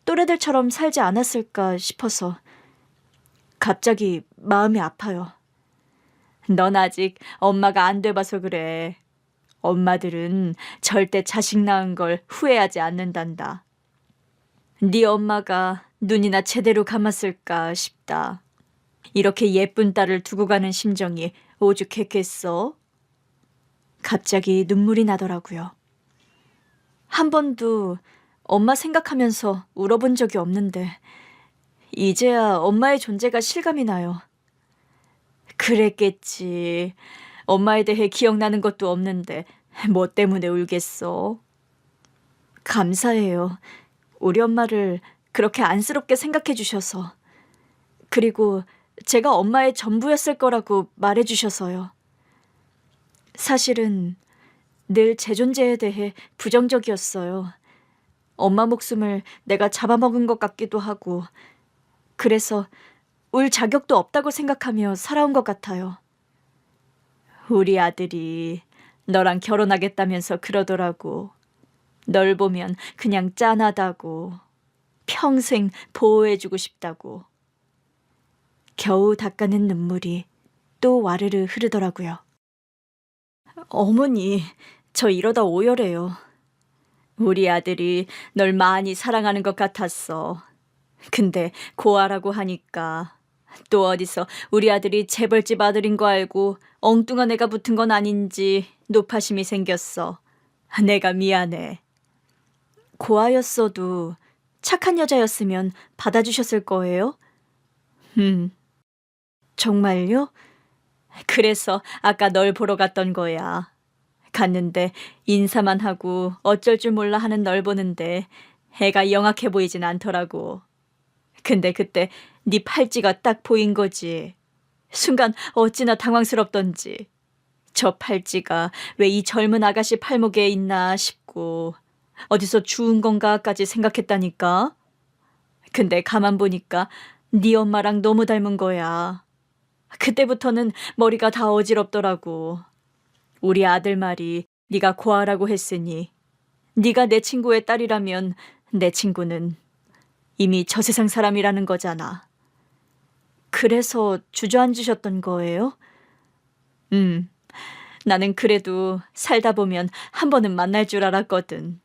또래들처럼 살지 않았을까 싶어서 갑자기 마음이 아파요. 넌 아직 엄마가 안 돼봐서 그래. 엄마들은 절대 자식 낳은 걸 후회하지 않는단다. 네 엄마가 눈이나 제대로 감았을까 싶다. 이렇게 예쁜 딸을 두고 가는 심정이 오죽했겠어? 갑자기 눈물이 나더라고요. 한 번도 엄마 생각하면서 울어본 적이 없는데 이제야 엄마의 존재가 실감이 나요. 그랬겠지. 엄마에 대해 기억나는 것도 없는데 뭐 때문에 울겠어? 감사해요. 우리 엄마를 그렇게 안쓰럽게 생각해 주셔서. 그리고 제가 엄마의 전부였을 거라고 말해 주셔서요. 사실은 늘 제 존재에 대해 부정적이었어요. 엄마 목숨을 내가 잡아먹은 것 같기도 하고, 그래서 울 자격도 없다고 생각하며 살아온 것 같아요. 우리 아들이 너랑 결혼하겠다면서 그러더라고. 널 보면 그냥 짠하다고. 평생 보호해주고 싶다고. 겨우 닦아낸 눈물이 또 와르르 흐르더라고요. 어머니, 저 이러다 오열해요. 우리 아들이 널 많이 사랑하는 것 같았어. 근데 고아라고 하니까 또 어디서 우리 아들이 재벌집 아들인 거 알고 엉뚱한 애가 붙은 건 아닌지 노파심이 생겼어. 내가 미안해. 고아였어도 착한 여자였으면 받아주셨을 거예요? 정말요? 그래서 아까 널 보러 갔던 거야. 갔는데 인사만 하고 어쩔 줄 몰라 하는 널 보는데 애가 영악해 보이진 않더라고. 근데 그때 네 팔찌가 딱 보인 거지. 순간 어찌나 당황스럽던지. 저 팔찌가 왜 이 젊은 아가씨 팔목에 있나 싶고 어디서 주운 건가까지 생각했다니까. 근데 가만 보니까 네 엄마랑 너무 닮은 거야. 그때부터는 머리가 다 어지럽더라고. 우리 아들 말이 네가 고아라고 했으니 네가 내 친구의 딸이라면 내 친구는 이미 저 세상 사람이라는 거잖아. 그래서 주저앉으셨던 거예요? 나는 그래도 살다 보면 한 번은 만날 줄 알았거든.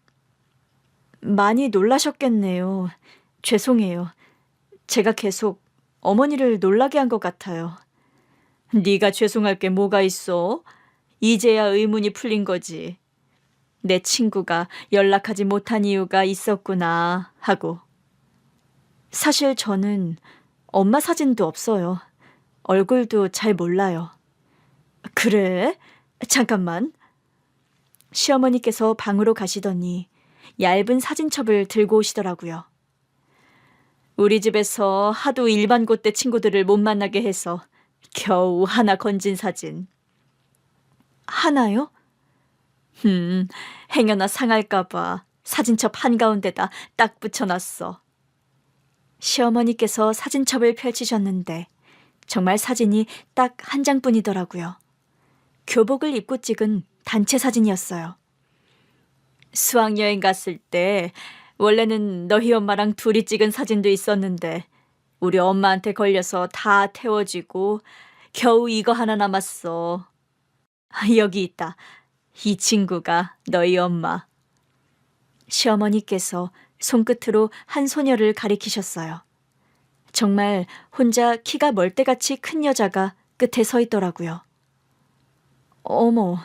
많이 놀라셨겠네요. 죄송해요. 제가 계속 어머니를 놀라게 한 것 같아요. 네가 죄송할 게 뭐가 있어? 이제야 의문이 풀린 거지. 내 친구가 연락하지 못한 이유가 있었구나 하고. 사실 저는 엄마 사진도 없어요. 얼굴도 잘 몰라요. 그래? 잠깐만. 시어머니께서 방으로 가시더니 얇은 사진첩을 들고 오시더라고요. 우리 집에서 하도 일반 곳대 친구들을 못 만나게 해서 겨우 하나 건진 사진. 하나요? 행여나 상할까봐 사진첩 한가운데다 딱 붙여놨어. 시어머니께서 사진첩을 펼치셨는데 정말 사진이 딱 한 장뿐이더라고요. 교복을 입고 찍은 단체 사진이었어요. 수학여행 갔을 때 원래는 너희 엄마랑 둘이 찍은 사진도 있었는데 우리 엄마한테 걸려서 다 태워지고 겨우 이거 하나 남았어. 여기 있다. 이 친구가 너희 엄마. 시어머니께서 손끝으로 한 소녀를 가리키셨어요. 정말 혼자 키가 멀대같이 큰 여자가 끝에 서 있더라고요. 어머,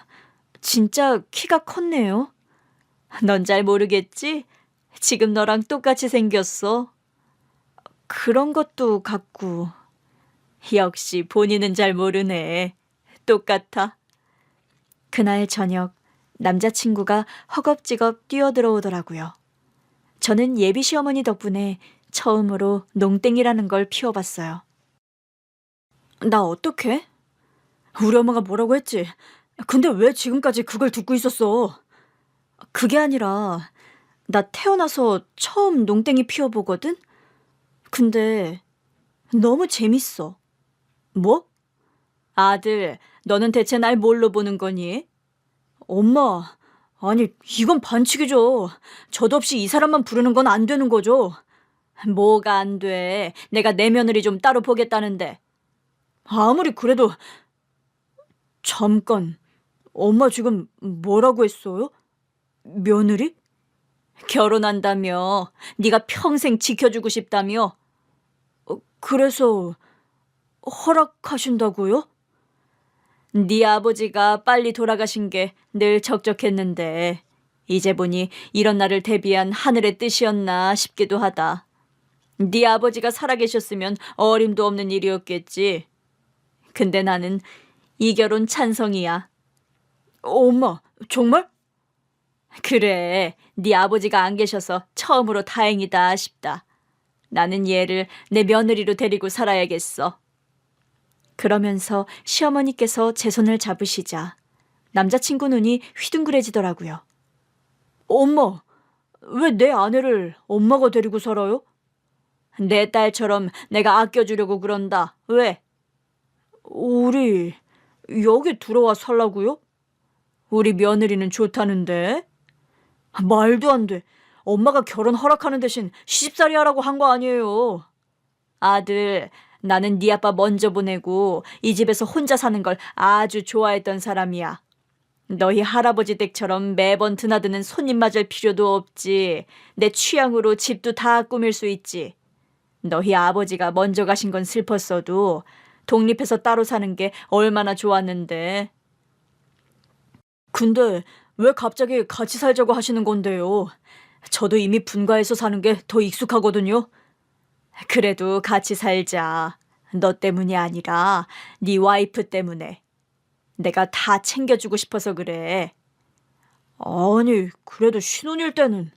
진짜 키가 컸네요. 넌 잘 모르겠지? 지금 너랑 똑같이 생겼어. 그런 것도 같고. 역시 본인은 잘 모르네. 똑같아. 그날 저녁 남자친구가 허겁지겁 뛰어들어오더라고요. 저는 예비 시어머니 덕분에 처음으로 농땡이라는 걸 피워봤어요. 나 어떡해? 우리 엄마가 뭐라고 했지? 근데 왜 지금까지 그걸 듣고 있었어? 그게 아니라 나 태어나서 처음 농땡이 피워보거든? 근데 너무 재밌어. 뭐? 아들, 너는 대체 날 뭘로 보는 거니? 엄마, 아니 이건 반칙이죠. 저도 없이 이 사람만 부르는 건 안 되는 거죠. 뭐가 안 돼? 내가 내 며느리 좀 따로 보겠다는데. 아무리 그래도 잠깐, 엄마 지금 뭐라고 했어요? 며느리? 결혼한다며? 네가 평생 지켜주고 싶다며? 그래서 허락하신다고요? 네 아버지가 빨리 돌아가신 게 늘 적적했는데 이제 보니 이런 날을 대비한 하늘의 뜻이었나 싶기도 하다. 네 아버지가 살아계셨으면 어림도 없는 일이었겠지. 근데 나는 이 결혼 찬성이야. 엄마, 정말? 그래, 네 아버지가 안 계셔서 처음으로 다행이다 싶다. 나는 얘를 내 며느리로 데리고 살아야겠어. 그러면서 시어머니께서 제 손을 잡으시자 남자친구 눈이 휘둥그레지더라고요. 엄마, 왜 내 아내를 엄마가 데리고 살아요? 내 딸처럼 내가 아껴주려고 그런다. 왜? 우리 여기 들어와 살라고요? 우리 며느리는 좋다는데? 말도 안 돼. 엄마가 결혼 허락하는 대신 시집살이 하라고 한 거 아니에요. 아들, 나는 네 아빠 먼저 보내고 이 집에서 혼자 사는 걸 아주 좋아했던 사람이야. 너희 할아버지 댁처럼 매번 드나드는 손님 맞을 필요도 없지. 내 취향으로 집도 다 꾸밀 수 있지. 너희 아버지가 먼저 가신 건 슬펐어도 독립해서 따로 사는 게 얼마나 좋았는데. 근데 왜 갑자기 같이 살자고 하시는 건데요? 저도 이미 분가해서 사는 게 더 익숙하거든요. 그래도 같이 살자. 너 때문이 아니라 네 와이프 때문에. 내가 다 챙겨주고 싶어서 그래. 아니, 그래도 신혼일 때는.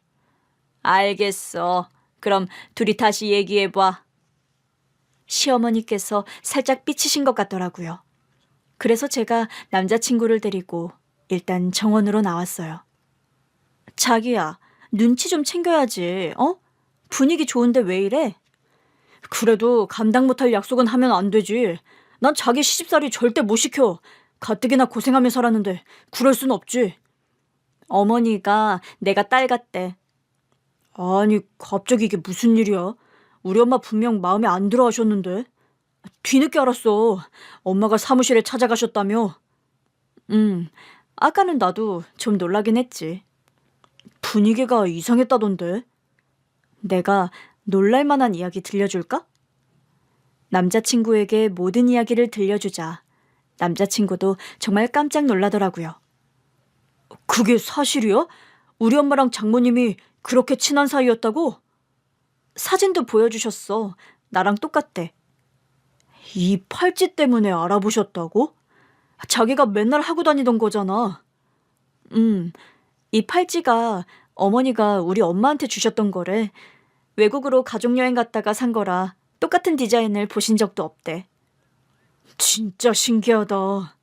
알겠어. 그럼 둘이 다시 얘기해봐. 시어머니께서 살짝 삐치신 것 같더라고요. 그래서 제가 남자친구를 데리고 일단 정원으로 나왔어요. 자기야, 눈치 좀 챙겨야지, 어? 분위기 좋은데 왜 이래? 그래도 감당 못할 약속은 하면 안 되지. 난 자기 시집살이 절대 못 시켜. 가뜩이나 고생하며 살았는데 그럴 순 없지. 어머니가 내가 딸 같대. 아니, 갑자기 이게 무슨 일이야? 우리 엄마 분명 마음에 안 들어 하셨는데. 뒤늦게 알았어. 엄마가 사무실에 찾아가셨다며. 아까는 나도 좀 놀라긴 했지. 분위기가 이상했다던데. 내가 놀랄만한 이야기 들려줄까? 남자친구에게 모든 이야기를 들려주자 남자친구도 정말 깜짝 놀라더라고요. 그게 사실이야? 우리 엄마랑 장모님이 그렇게 친한 사이였다고? 사진도 보여주셨어. 나랑 똑같대. 이 팔찌 때문에 알아보셨다고? 자기가 맨날 하고 다니던 거잖아. 이 팔찌가 어머니가 우리 엄마한테 주셨던 거래. 외국으로 가족여행 갔다가 산 거라 똑같은 디자인을 보신 적도 없대. 진짜 신기하다.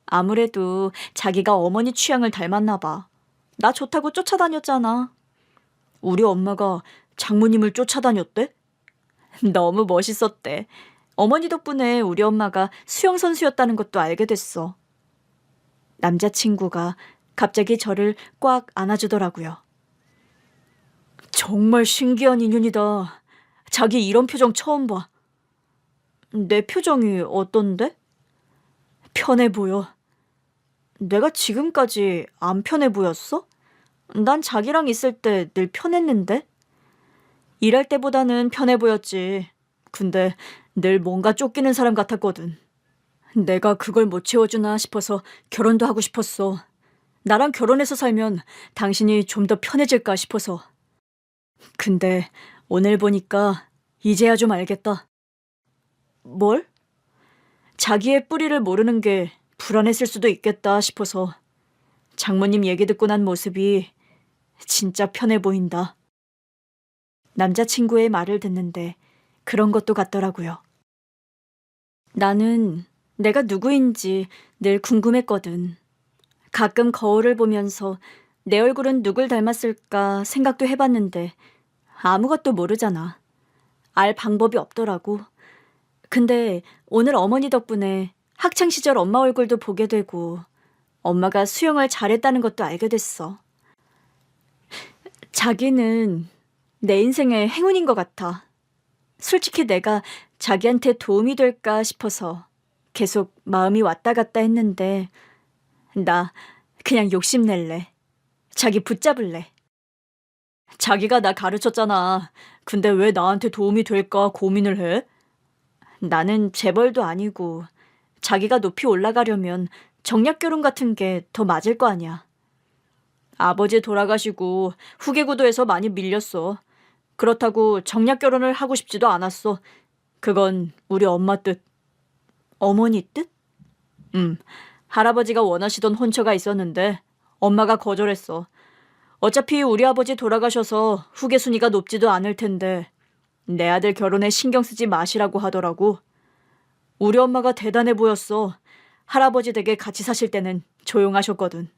아무래도 자기가 어머니 취향을 닮았나 봐. 나 좋다고 쫓아다녔잖아. 우리 엄마가 장모님을 쫓아다녔대? 너무 멋있었대. 어머니 덕분에 우리 엄마가 수영선수였다는 것도 알게 됐어. 남자친구가 갑자기 저를 꽉 안아주더라고요. 정말 신기한 인연이다. 자기 이런 표정 처음 봐. 내 표정이 어떤데? 편해 보여. 내가 지금까지 안 편해 보였어? 난 자기랑 있을 때 늘 편했는데? 일할 때보다는 편해 보였지. 근데 늘 뭔가 쫓기는 사람 같았거든. 내가 그걸 못 채워주나 싶어서 결혼도 하고 싶었어. 나랑 결혼해서 살면 당신이 좀 더 편해질까 싶어서. 근데 오늘 보니까 이제야 좀 알겠다. 뭘? 자기의 뿌리를 모르는 게 불안했을 수도 있겠다 싶어서. 장모님 얘기 듣고 난 모습이 진짜 편해 보인다. 남자친구의 말을 듣는데 그런 것도 같더라고요. 나는 내가 누구인지 늘 궁금했거든. 가끔 거울을 보면서 내 얼굴은 누굴 닮았을까 생각도 해봤는데 아무것도 모르잖아. 알 방법이 없더라고. 근데 오늘 어머니 덕분에 학창시절 엄마 얼굴도 보게 되고 엄마가 수영을 잘했다는 것도 알게 됐어. 자기는 내 인생의 행운인 것 같아. 솔직히 내가 자기한테 도움이 될까 싶어서 계속 마음이 왔다 갔다 했는데 나 그냥 욕심낼래. 자기 붙잡을래. 자기가 나 가르쳤잖아. 근데 왜 나한테 도움이 될까 고민을 해? 나는 재벌도 아니고 자기가 높이 올라가려면 정략결혼 같은 게 더 맞을 거 아니야. 아버지 돌아가시고 후계구도에서 많이 밀렸어. 그렇다고 정략결혼을 하고 싶지도 않았어. 그건 우리 엄마 뜻. 어머니 뜻? 할아버지가 원하시던 혼처가 있었는데 엄마가 거절했어. 어차피 우리 아버지 돌아가셔서 후계 순위가 높지도 않을 텐데 내 아들 결혼에 신경 쓰지 마시라고 하더라고. 우리 엄마가 대단해 보였어. 할아버지 댁에 같이 사실 때는 조용하셨거든.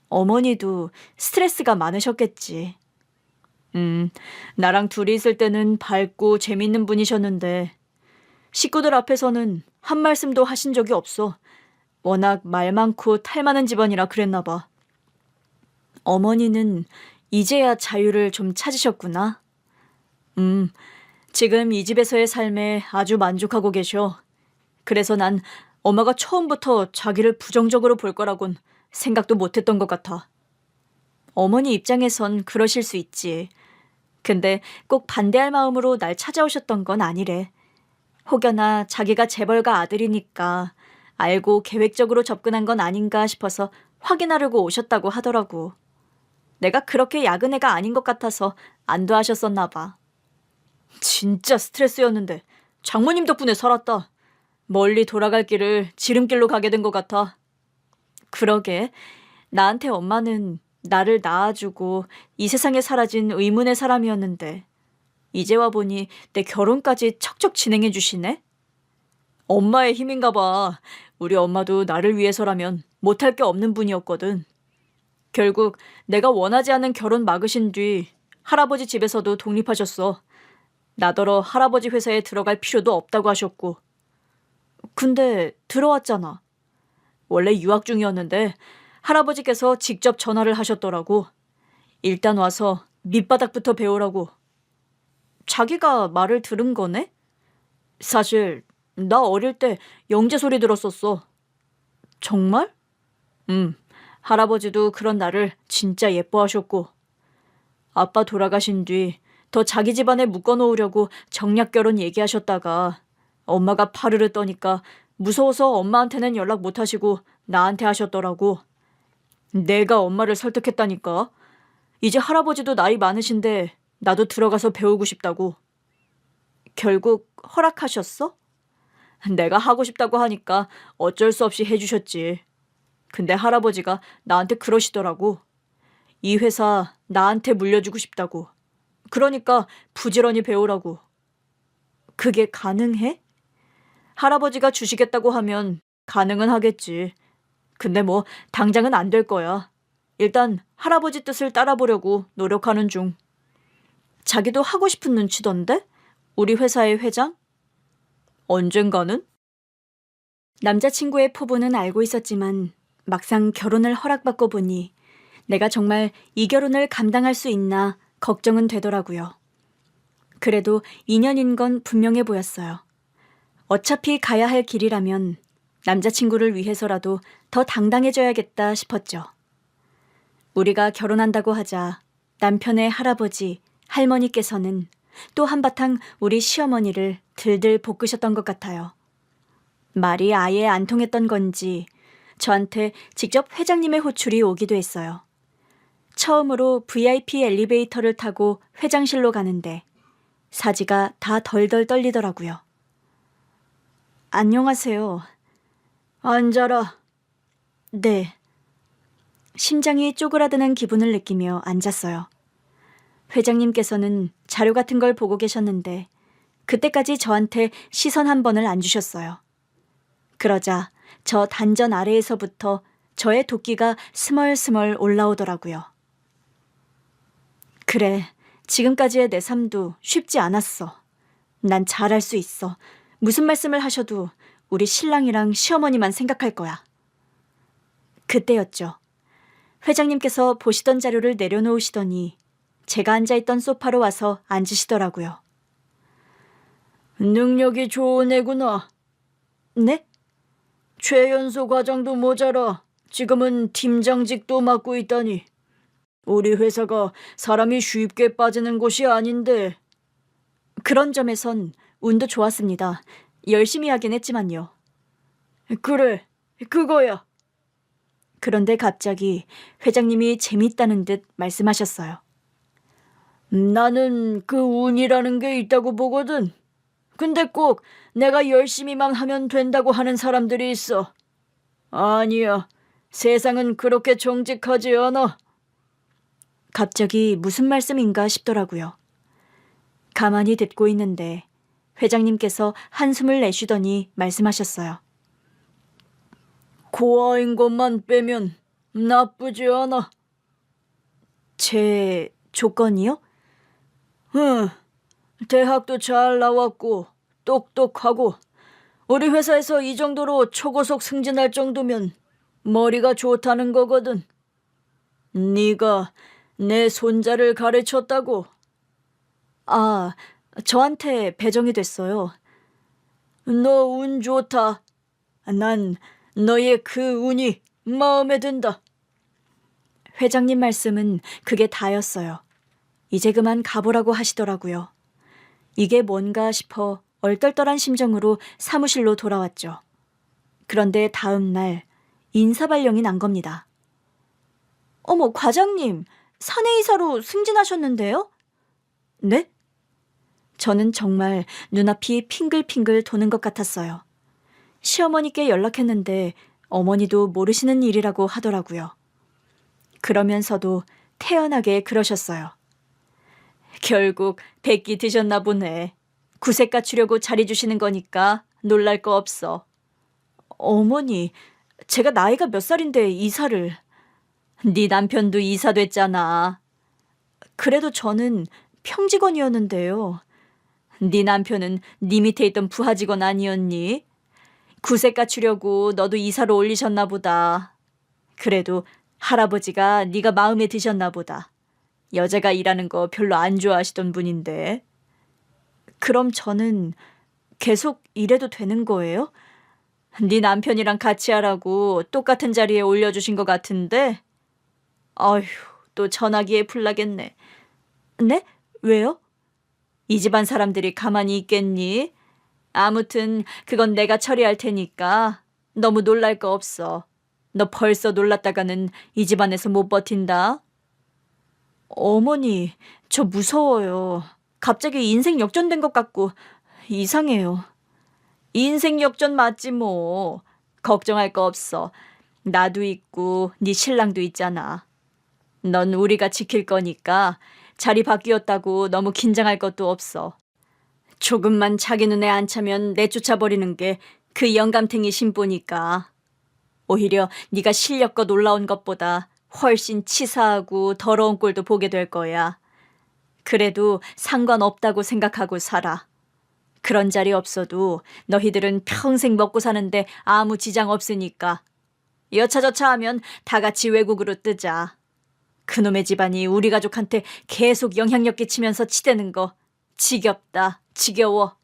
어머니도 스트레스가 많으셨겠지. 나랑 둘이 있을 때는 밝고 재밌는 분이셨는데 식구들 앞에서는 한 말씀도 하신 적이 없어. 워낙 말 많고 탈 많은 집안이라 그랬나 봐. 어머니는 이제야 자유를 좀 찾으셨구나. 지금 이 집에서의 삶에 아주 만족하고 계셔. 그래서 난 엄마가 처음부터 자기를 부정적으로 볼 거라곤 생각도 못했던 것 같아. 어머니 입장에선 그러실 수 있지. 근데 꼭 반대할 마음으로 날 찾아오셨던 건 아니래. 혹여나 자기가 재벌가 아들이니까 알고 계획적으로 접근한 건 아닌가 싶어서 확인하려고 오셨다고 하더라고. 내가 그렇게 야근 애가 아닌 것 같아서 안도하셨었나 봐. 진짜 스트레스였는데 장모님 덕분에 살았다. 멀리 돌아갈 길을 지름길로 가게 된 것 같아. 그러게. 나한테 엄마는 나를 낳아주고 이 세상에 사라진 의문의 사람이었는데 이제 와보니 내 결혼까지 척척 진행해 주시네? 엄마의 힘인가 봐. 우리 엄마도 나를 위해서라면 못할 게 없는 분이었거든. 결국 내가 원하지 않은 결혼 막으신 뒤 할아버지 집에서도 독립하셨어. 나더러 할아버지 회사에 들어갈 필요도 없다고 하셨고. 근데 들어왔잖아. 원래 유학 중이었는데 할아버지께서 직접 전화를 하셨더라고. 일단 와서 밑바닥부터 배우라고. 자기가 말을 들은 거네? 사실 나 어릴 때 영재 소리 들었었어. 정말? 할아버지도 그런 나를 진짜 예뻐하셨고. 아빠 돌아가신 뒤 더 자기 집안에 묶어놓으려고 정략 결혼 얘기하셨다가 엄마가 파르르 떠니까 무서워서 엄마한테는 연락 못 하시고 나한테 하셨더라고. 내가 엄마를 설득했다니까. 이제 할아버지도 나이 많으신데 나도 들어가서 배우고 싶다고. 결국 허락하셨어? 내가 하고 싶다고 하니까 어쩔 수 없이 해주셨지. 근데 할아버지가 나한테 그러시더라고. 이 회사 나한테 물려주고 싶다고. 그러니까 부지런히 배우라고. 그게 가능해? 할아버지가 주시겠다고 하면 가능은 하겠지. 근데 뭐 당장은 안 될 거야. 일단 할아버지 뜻을 따라보려고 노력하는 중. 자기도 하고 싶은 눈치던데? 우리 회사의 회장? 언젠가는? 남자친구의 포부는 알고 있었지만 막상 결혼을 허락받고 보니 내가 정말 이 결혼을 감당할 수 있나 걱정은 되더라고요. 그래도 인연인 건 분명해 보였어요. 어차피 가야 할 길이라면 남자친구를 위해서라도 더 당당해져야겠다 싶었죠. 우리가 결혼한다고 하자 남편의 할아버지, 할머니께서는 또 한바탕 우리 시어머니를 들들 볶으셨던 것 같아요. 말이 아예 안 통했던 건지 저한테 직접 회장님의 호출이 오기도 했어요. 처음으로 VIP 엘리베이터를 타고 회장실로 가는데 사지가 다 덜덜 떨리더라고요. 안녕하세요. 앉아라. 네. 심장이 쪼그라드는 기분을 느끼며 앉았어요. 회장님께서는 자료 같은 걸 보고 계셨는데 그때까지 저한테 시선 한 번을 안 주셨어요. 그러자 저 단전 아래에서부터 저의 도끼가 스멀스멀 올라오더라고요. 그래, 지금까지의 내 삶도 쉽지 않았어. 난 잘할 수 있어. 무슨 말씀을 하셔도 우리 신랑이랑 시어머니만 생각할 거야. 그때였죠. 회장님께서 보시던 자료를 내려놓으시더니 제가 앉아있던 소파로 와서 앉으시더라고요. 능력이 좋은 애구나. 네? 최연소 과장도 모자라 지금은 팀장직도 맡고 있다니. 우리 회사가 사람이 쉽게 빠지는 곳이 아닌데. 그런 점에선 운도 좋았습니다. 열심히 하긴 했지만요. 그래, 그거야. 그런데 갑자기 회장님이 재밌다는 듯 말씀하셨어요. 나는 그 운이라는 게 있다고 보거든. 근데 꼭 내가 열심히만 하면 된다고 하는 사람들이 있어. 아니야, 세상은 그렇게 정직하지 않아. 갑자기 무슨 말씀인가 싶더라고요. 가만히 듣고 있는데 회장님께서 한숨을 내쉬더니 말씀하셨어요. 고아인 것만 빼면 나쁘지 않아. 제 조건이요? 응, 대학도 잘 나왔고 똑똑하고 우리 회사에서 이 정도로 초고속 승진할 정도면 머리가 좋다는 거거든. 네가 내 손자를 가르쳤다고. 아, 저한테 배정이 됐어요. 너 운 좋다. 난 너의 그 운이 마음에 든다. 회장님 말씀은 그게 다였어요. 이제 그만 가보라고 하시더라고요. 이게 뭔가 싶어 얼떨떨한 심정으로 사무실로 돌아왔죠. 그런데 다음 날 인사발령이 난 겁니다. 어머, 과장님, 사내이사로 승진하셨는데요? 네? 저는 정말 눈앞이 핑글핑글 도는 것 같았어요. 시어머니께 연락했는데 어머니도 모르시는 일이라고 하더라고요. 그러면서도 태연하게 그러셨어요. 결국 백기 드셨나 보네. 구색 갖추려고 자리 주시는 거니까 놀랄 거 없어. 어머니, 제가 나이가 몇 살인데 이사를. 네 남편도 이사 됐잖아. 그래도 저는 평직원이었는데요. 네 남편은 네 밑에 있던 부하 직원 아니었니? 구색 갖추려고 너도 이사로 올리셨나 보다. 그래도 할아버지가 네가 마음에 드셨나 보다. 여자가 일하는 거 별로 안 좋아하시던 분인데. 그럼 저는 계속 일해도 되는 거예요? 네 남편이랑 같이 하라고 똑같은 자리에 올려주신 것 같은데. 아휴, 또 전화기에 불나겠네. 네? 왜요? 이 집안 사람들이 가만히 있겠니? 아무튼 그건 내가 처리할 테니까 너무 놀랄 거 없어. 너 벌써 놀랐다가는 이 집안에서 못 버틴다. 어머니, 저 무서워요. 갑자기 인생 역전된 것 같고 이상해요. 인생 역전 맞지 뭐. 걱정할 거 없어. 나도 있고 네 신랑도 있잖아. 넌 우리가 지킬 거니까 자리 바뀌었다고 너무 긴장할 것도 없어. 조금만 자기 눈에 안 차면 내쫓아버리는 게 그 영감탱이 심보니까. 오히려 네가 실력껏 올라온 것보다 훨씬 치사하고 더러운 꼴도 보게 될 거야. 그래도 상관없다고 생각하고 살아. 그런 자리 없어도 너희들은 평생 먹고 사는데 아무 지장 없으니까. 여차저차 하면 다 같이 외국으로 뜨자. 그놈의 집안이 우리 가족한테 계속 영향력 끼치면서 치대는 거 지겹다, 지겨워.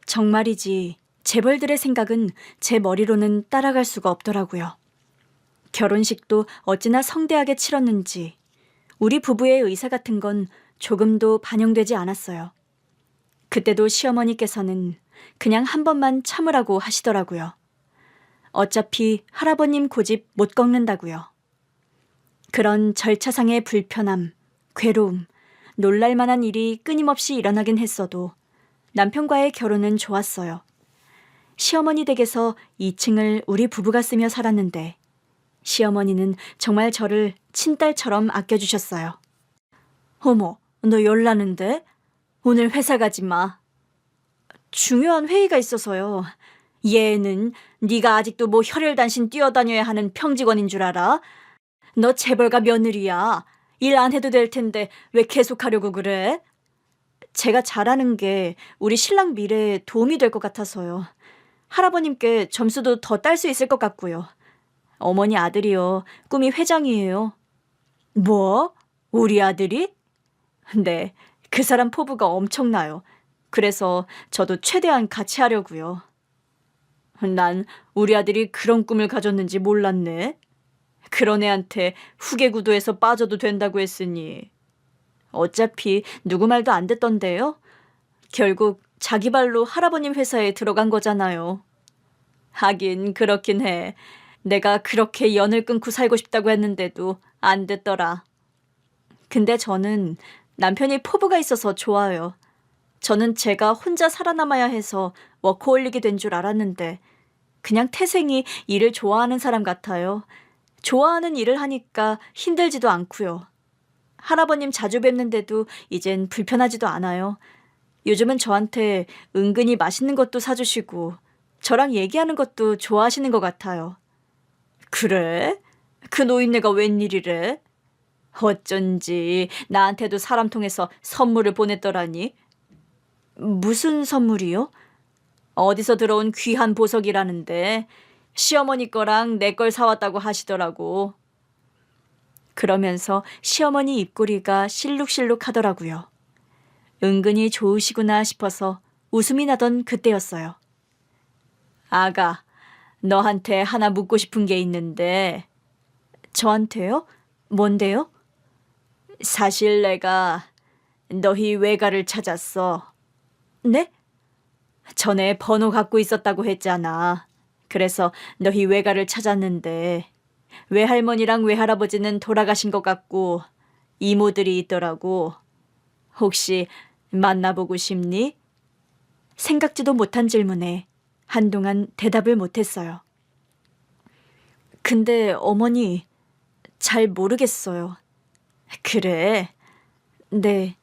정말이지 재벌들의 생각은 제 머리로는 따라갈 수가 없더라고요. 결혼식도 어찌나 성대하게 치렀는지 우리 부부의 의사 같은 건 조금도 반영되지 않았어요. 그때도 시어머니께서는 그냥 한 번만 참으라고 하시더라고요. 어차피 할아버님 고집 못 꺾는다고요. 그런 절차상의 불편함, 괴로움, 놀랄만한 일이 끊임없이 일어나긴 했어도 남편과의 결혼은 좋았어요. 시어머니 댁에서 2층을 우리 부부가 쓰며 살았는데 시어머니는 정말 저를 친딸처럼 아껴주셨어요. 어머, 너 열나는데? 오늘 회사 가지 마. 중요한 회의가 있어서요. 얘는 네가 아직도 뭐 혈혈단신 뛰어다녀야 하는 평직원인 줄 알아? 너 재벌가 며느리야. 일 안 해도 될 텐데 왜 계속하려고 그래? 제가 잘하는 게 우리 신랑 미래에 도움이 될 것 같아서요. 할아버님께 점수도 더 딸 수 있을 것 같고요. 어머니 아들이요. 꿈이 회장이에요. 뭐? 우리 아들이? 네, 그 사람 포부가 엄청나요. 그래서 저도 최대한 같이 하려고요. 난 우리 아들이 그런 꿈을 가졌는지 몰랐네. 그런 애한테 후계구도에서 빠져도 된다고 했으니. 어차피 누구 말도 안 듣던데요. 결국 자기 발로 할아버님 회사에 들어간 거잖아요. 하긴 그렇긴 해. 내가 그렇게 연을 끊고 살고 싶다고 했는데도 안 됐더라. 근데 저는 남편이 포부가 있어서 좋아요. 저는 제가 혼자 살아남아야 해서 워커홀릭이 된 줄 알았는데 그냥 태생이 일을 좋아하는 사람 같아요. 좋아하는 일을 하니까 힘들지도 않고요. 할아버님 자주 뵙는데도 이젠 불편하지도 않아요. 요즘은 저한테 은근히 맛있는 것도 사주시고 저랑 얘기하는 것도 좋아하시는 것 같아요. 그래? 그 노인네가 웬일이래? 어쩐지 나한테도 사람 통해서 선물을 보냈더라니. 무슨 선물이요? 어디서 들어온 귀한 보석이라는데 시어머니 거랑 내 걸 사왔다고 하시더라고. 그러면서 시어머니 입꼬리가 실룩실룩 하더라고요. 은근히 좋으시구나 싶어서 웃음이 나던 그때였어요. 아가, 너한테 하나 묻고 싶은 게 있는데. 저한테요? 뭔데요? 사실 내가 너희 외가를 찾았어. 네? 전에 번호 갖고 있었다고 했잖아. 그래서 너희 외가를 찾았는데 외할머니랑 외할아버지는 돌아가신 것 같고 이모들이 있더라고. 혹시 만나보고 싶니? 생각지도 못한 질문에 한동안 대답을 못했어요. 근데 어머니, 잘 모르겠어요. 그래? 네.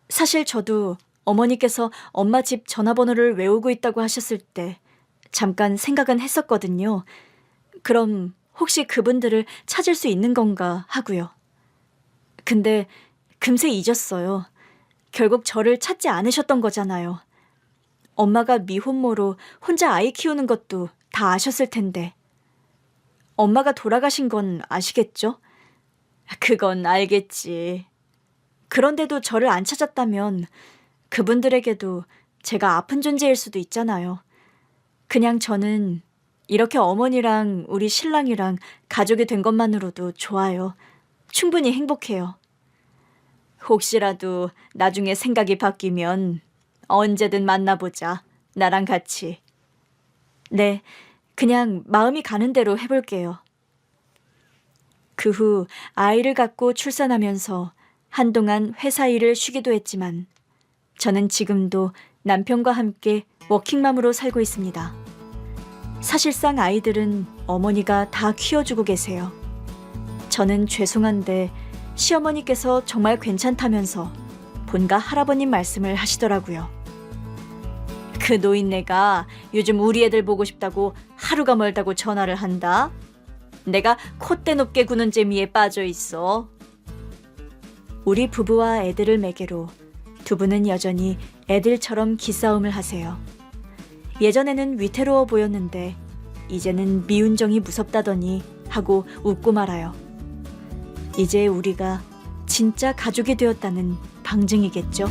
사실 저도 어머니께서 엄마 집 전화번호를 외우고 있다고 하셨을 때 잠깐 생각은 했었거든요. 그럼 혹시 그분들을 찾을 수 있는 건가 하고요. 근데 금세 잊었어요. 결국 저를 찾지 않으셨던 거잖아요. 엄마가 미혼모로 혼자 아이 키우는 것도 다 아셨을 텐데. 엄마가 돌아가신 건 아시겠죠? 그건 알겠지. 그런데도 저를 안 찾았다면 그분들에게도 제가 아픈 존재일 수도 있잖아요. 그냥 저는 이렇게 어머니랑 우리 신랑이랑 가족이 된 것만으로도 좋아요. 충분히 행복해요. 혹시라도 나중에 생각이 바뀌면 언제든 만나보자. 나랑 같이. 네, 그냥 마음이 가는 대로 해볼게요. 그 후 아이를 갖고 출산하면서 한동안 회사 일을 쉬기도 했지만 저는 지금도 남편과 함께 워킹맘으로 살고 있습니다. 사실상 아이들은 어머니가 다 키워주고 계세요. 저는 죄송한데 시어머니께서 정말 괜찮다면서 본가 할아버님 말씀을 하시더라고요. 그 노인네가 요즘 우리 애들 보고 싶다고 하루가 멀다고 전화를 한다. 내가 콧대 높게 구는 재미에 빠져 있어. 우리 부부와 애들을 매개로 두 분은 여전히 애들처럼 기싸움을 하세요. 예전에는 위태로워 보였는데 이제는 미운정이 무섭다더니 하고 웃고 말아요. 이제 우리가 진짜 가족이 되었다는 방증이겠죠.